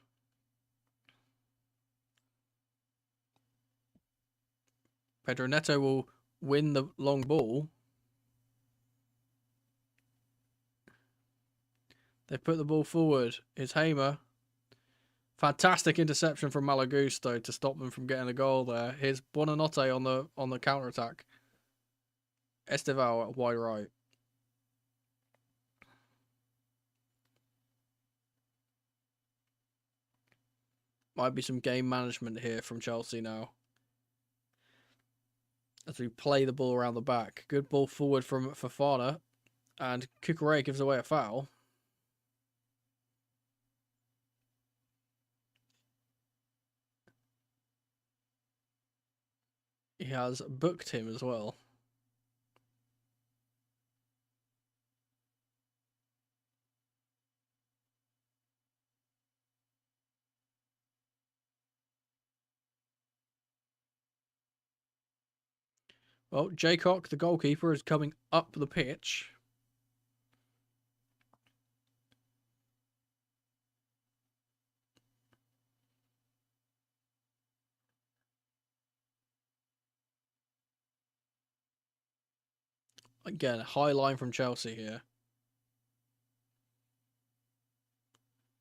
Pedro Neto will win the long ball. They put the ball forward. It's Hamer. Fantastic interception from Malagusto to stop them from getting a goal there. Here's Buonanotte on the counter attack. Esteval at wide right. Might be some game management here from Chelsea now. As we play the ball around the back. Good ball forward from Fofana. And Cucurella gives away a foul. He has booked him as well. Well, Jaycock, the goalkeeper, is coming up the pitch. Again, high line from Chelsea here.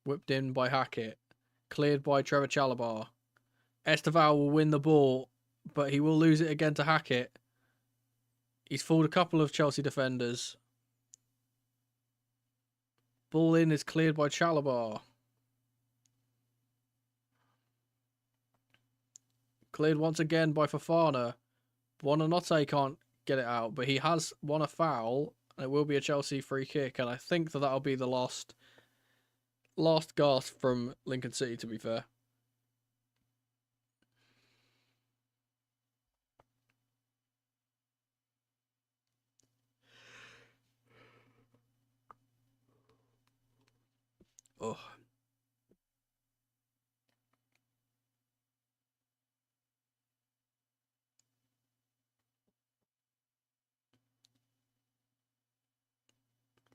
Whipped in by Hackett. Cleared by Trevor Chalobah. Esteval will win the ball, but he will lose it again to Hackett. He's fooled a couple of Chelsea defenders. Ball in is cleared by Chalobah. Cleared once again by Fofana. Buonanotte can't get it out, but he has won a foul. And it will be a Chelsea free kick, and I think that'll be the last gasp from Lincoln City, to be fair. Oh.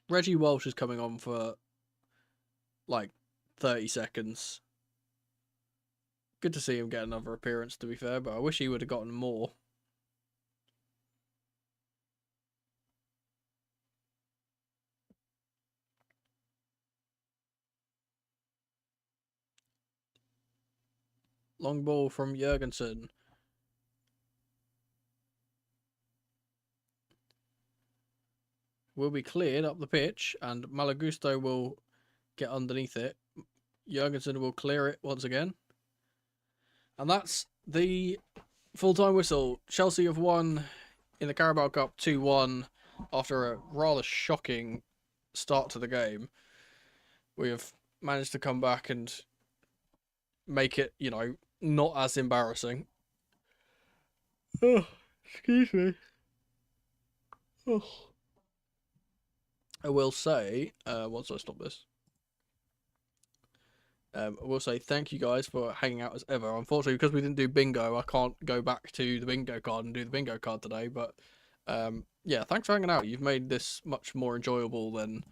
Reggie Walsh is coming on for like 30 seconds. Good to see him get another appearance, to be fair, but I wish he would have gotten more. Long ball from Jurgensen. Will be cleared up the pitch, and Malagusto will get underneath it. Jurgensen will clear it once again. And that's the full-time whistle. Chelsea have won in the Carabao Cup 2-1 after a rather shocking start to the game. We have managed to come back and make it, you know, not as embarrassing. Oh, excuse me. Oh. I will say, once I stop this, I will say thank you guys for hanging out as ever. Unfortunately, because we didn't do bingo, I can't go back to the bingo card and do the bingo card today. But yeah, thanks for hanging out. You've made this much more enjoyable than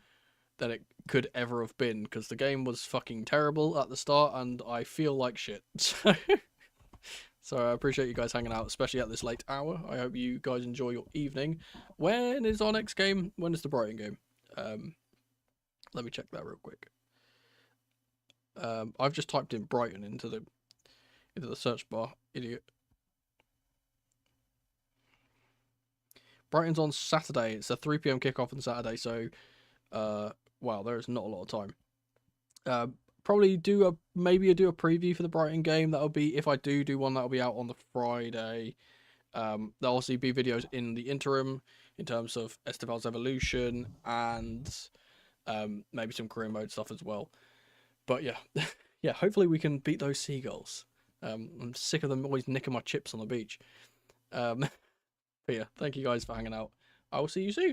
it could ever have been, because the game was fucking terrible at the start and I feel like shit. So I appreciate you guys hanging out, especially at this late hour. I hope you guys enjoy your evening. When is our next game? When is the Brighton game? Let me check that real quick. I've just typed in Brighton into the search bar. Idiot. Brighton's on Saturday. It's a 3 p.m. kickoff on Saturday, so wow, there is not a lot of time. Probably maybe do a preview for the Brighton game. That'll be, if I do one, that'll be out on the Friday. There'll obviously be videos in the interim in terms of Esteval's evolution and maybe some career mode stuff as well. But yeah, yeah, hopefully we can beat those seagulls. I'm sick of them always nicking my chips on the beach. But yeah, thank you guys for hanging out. I will see you soon.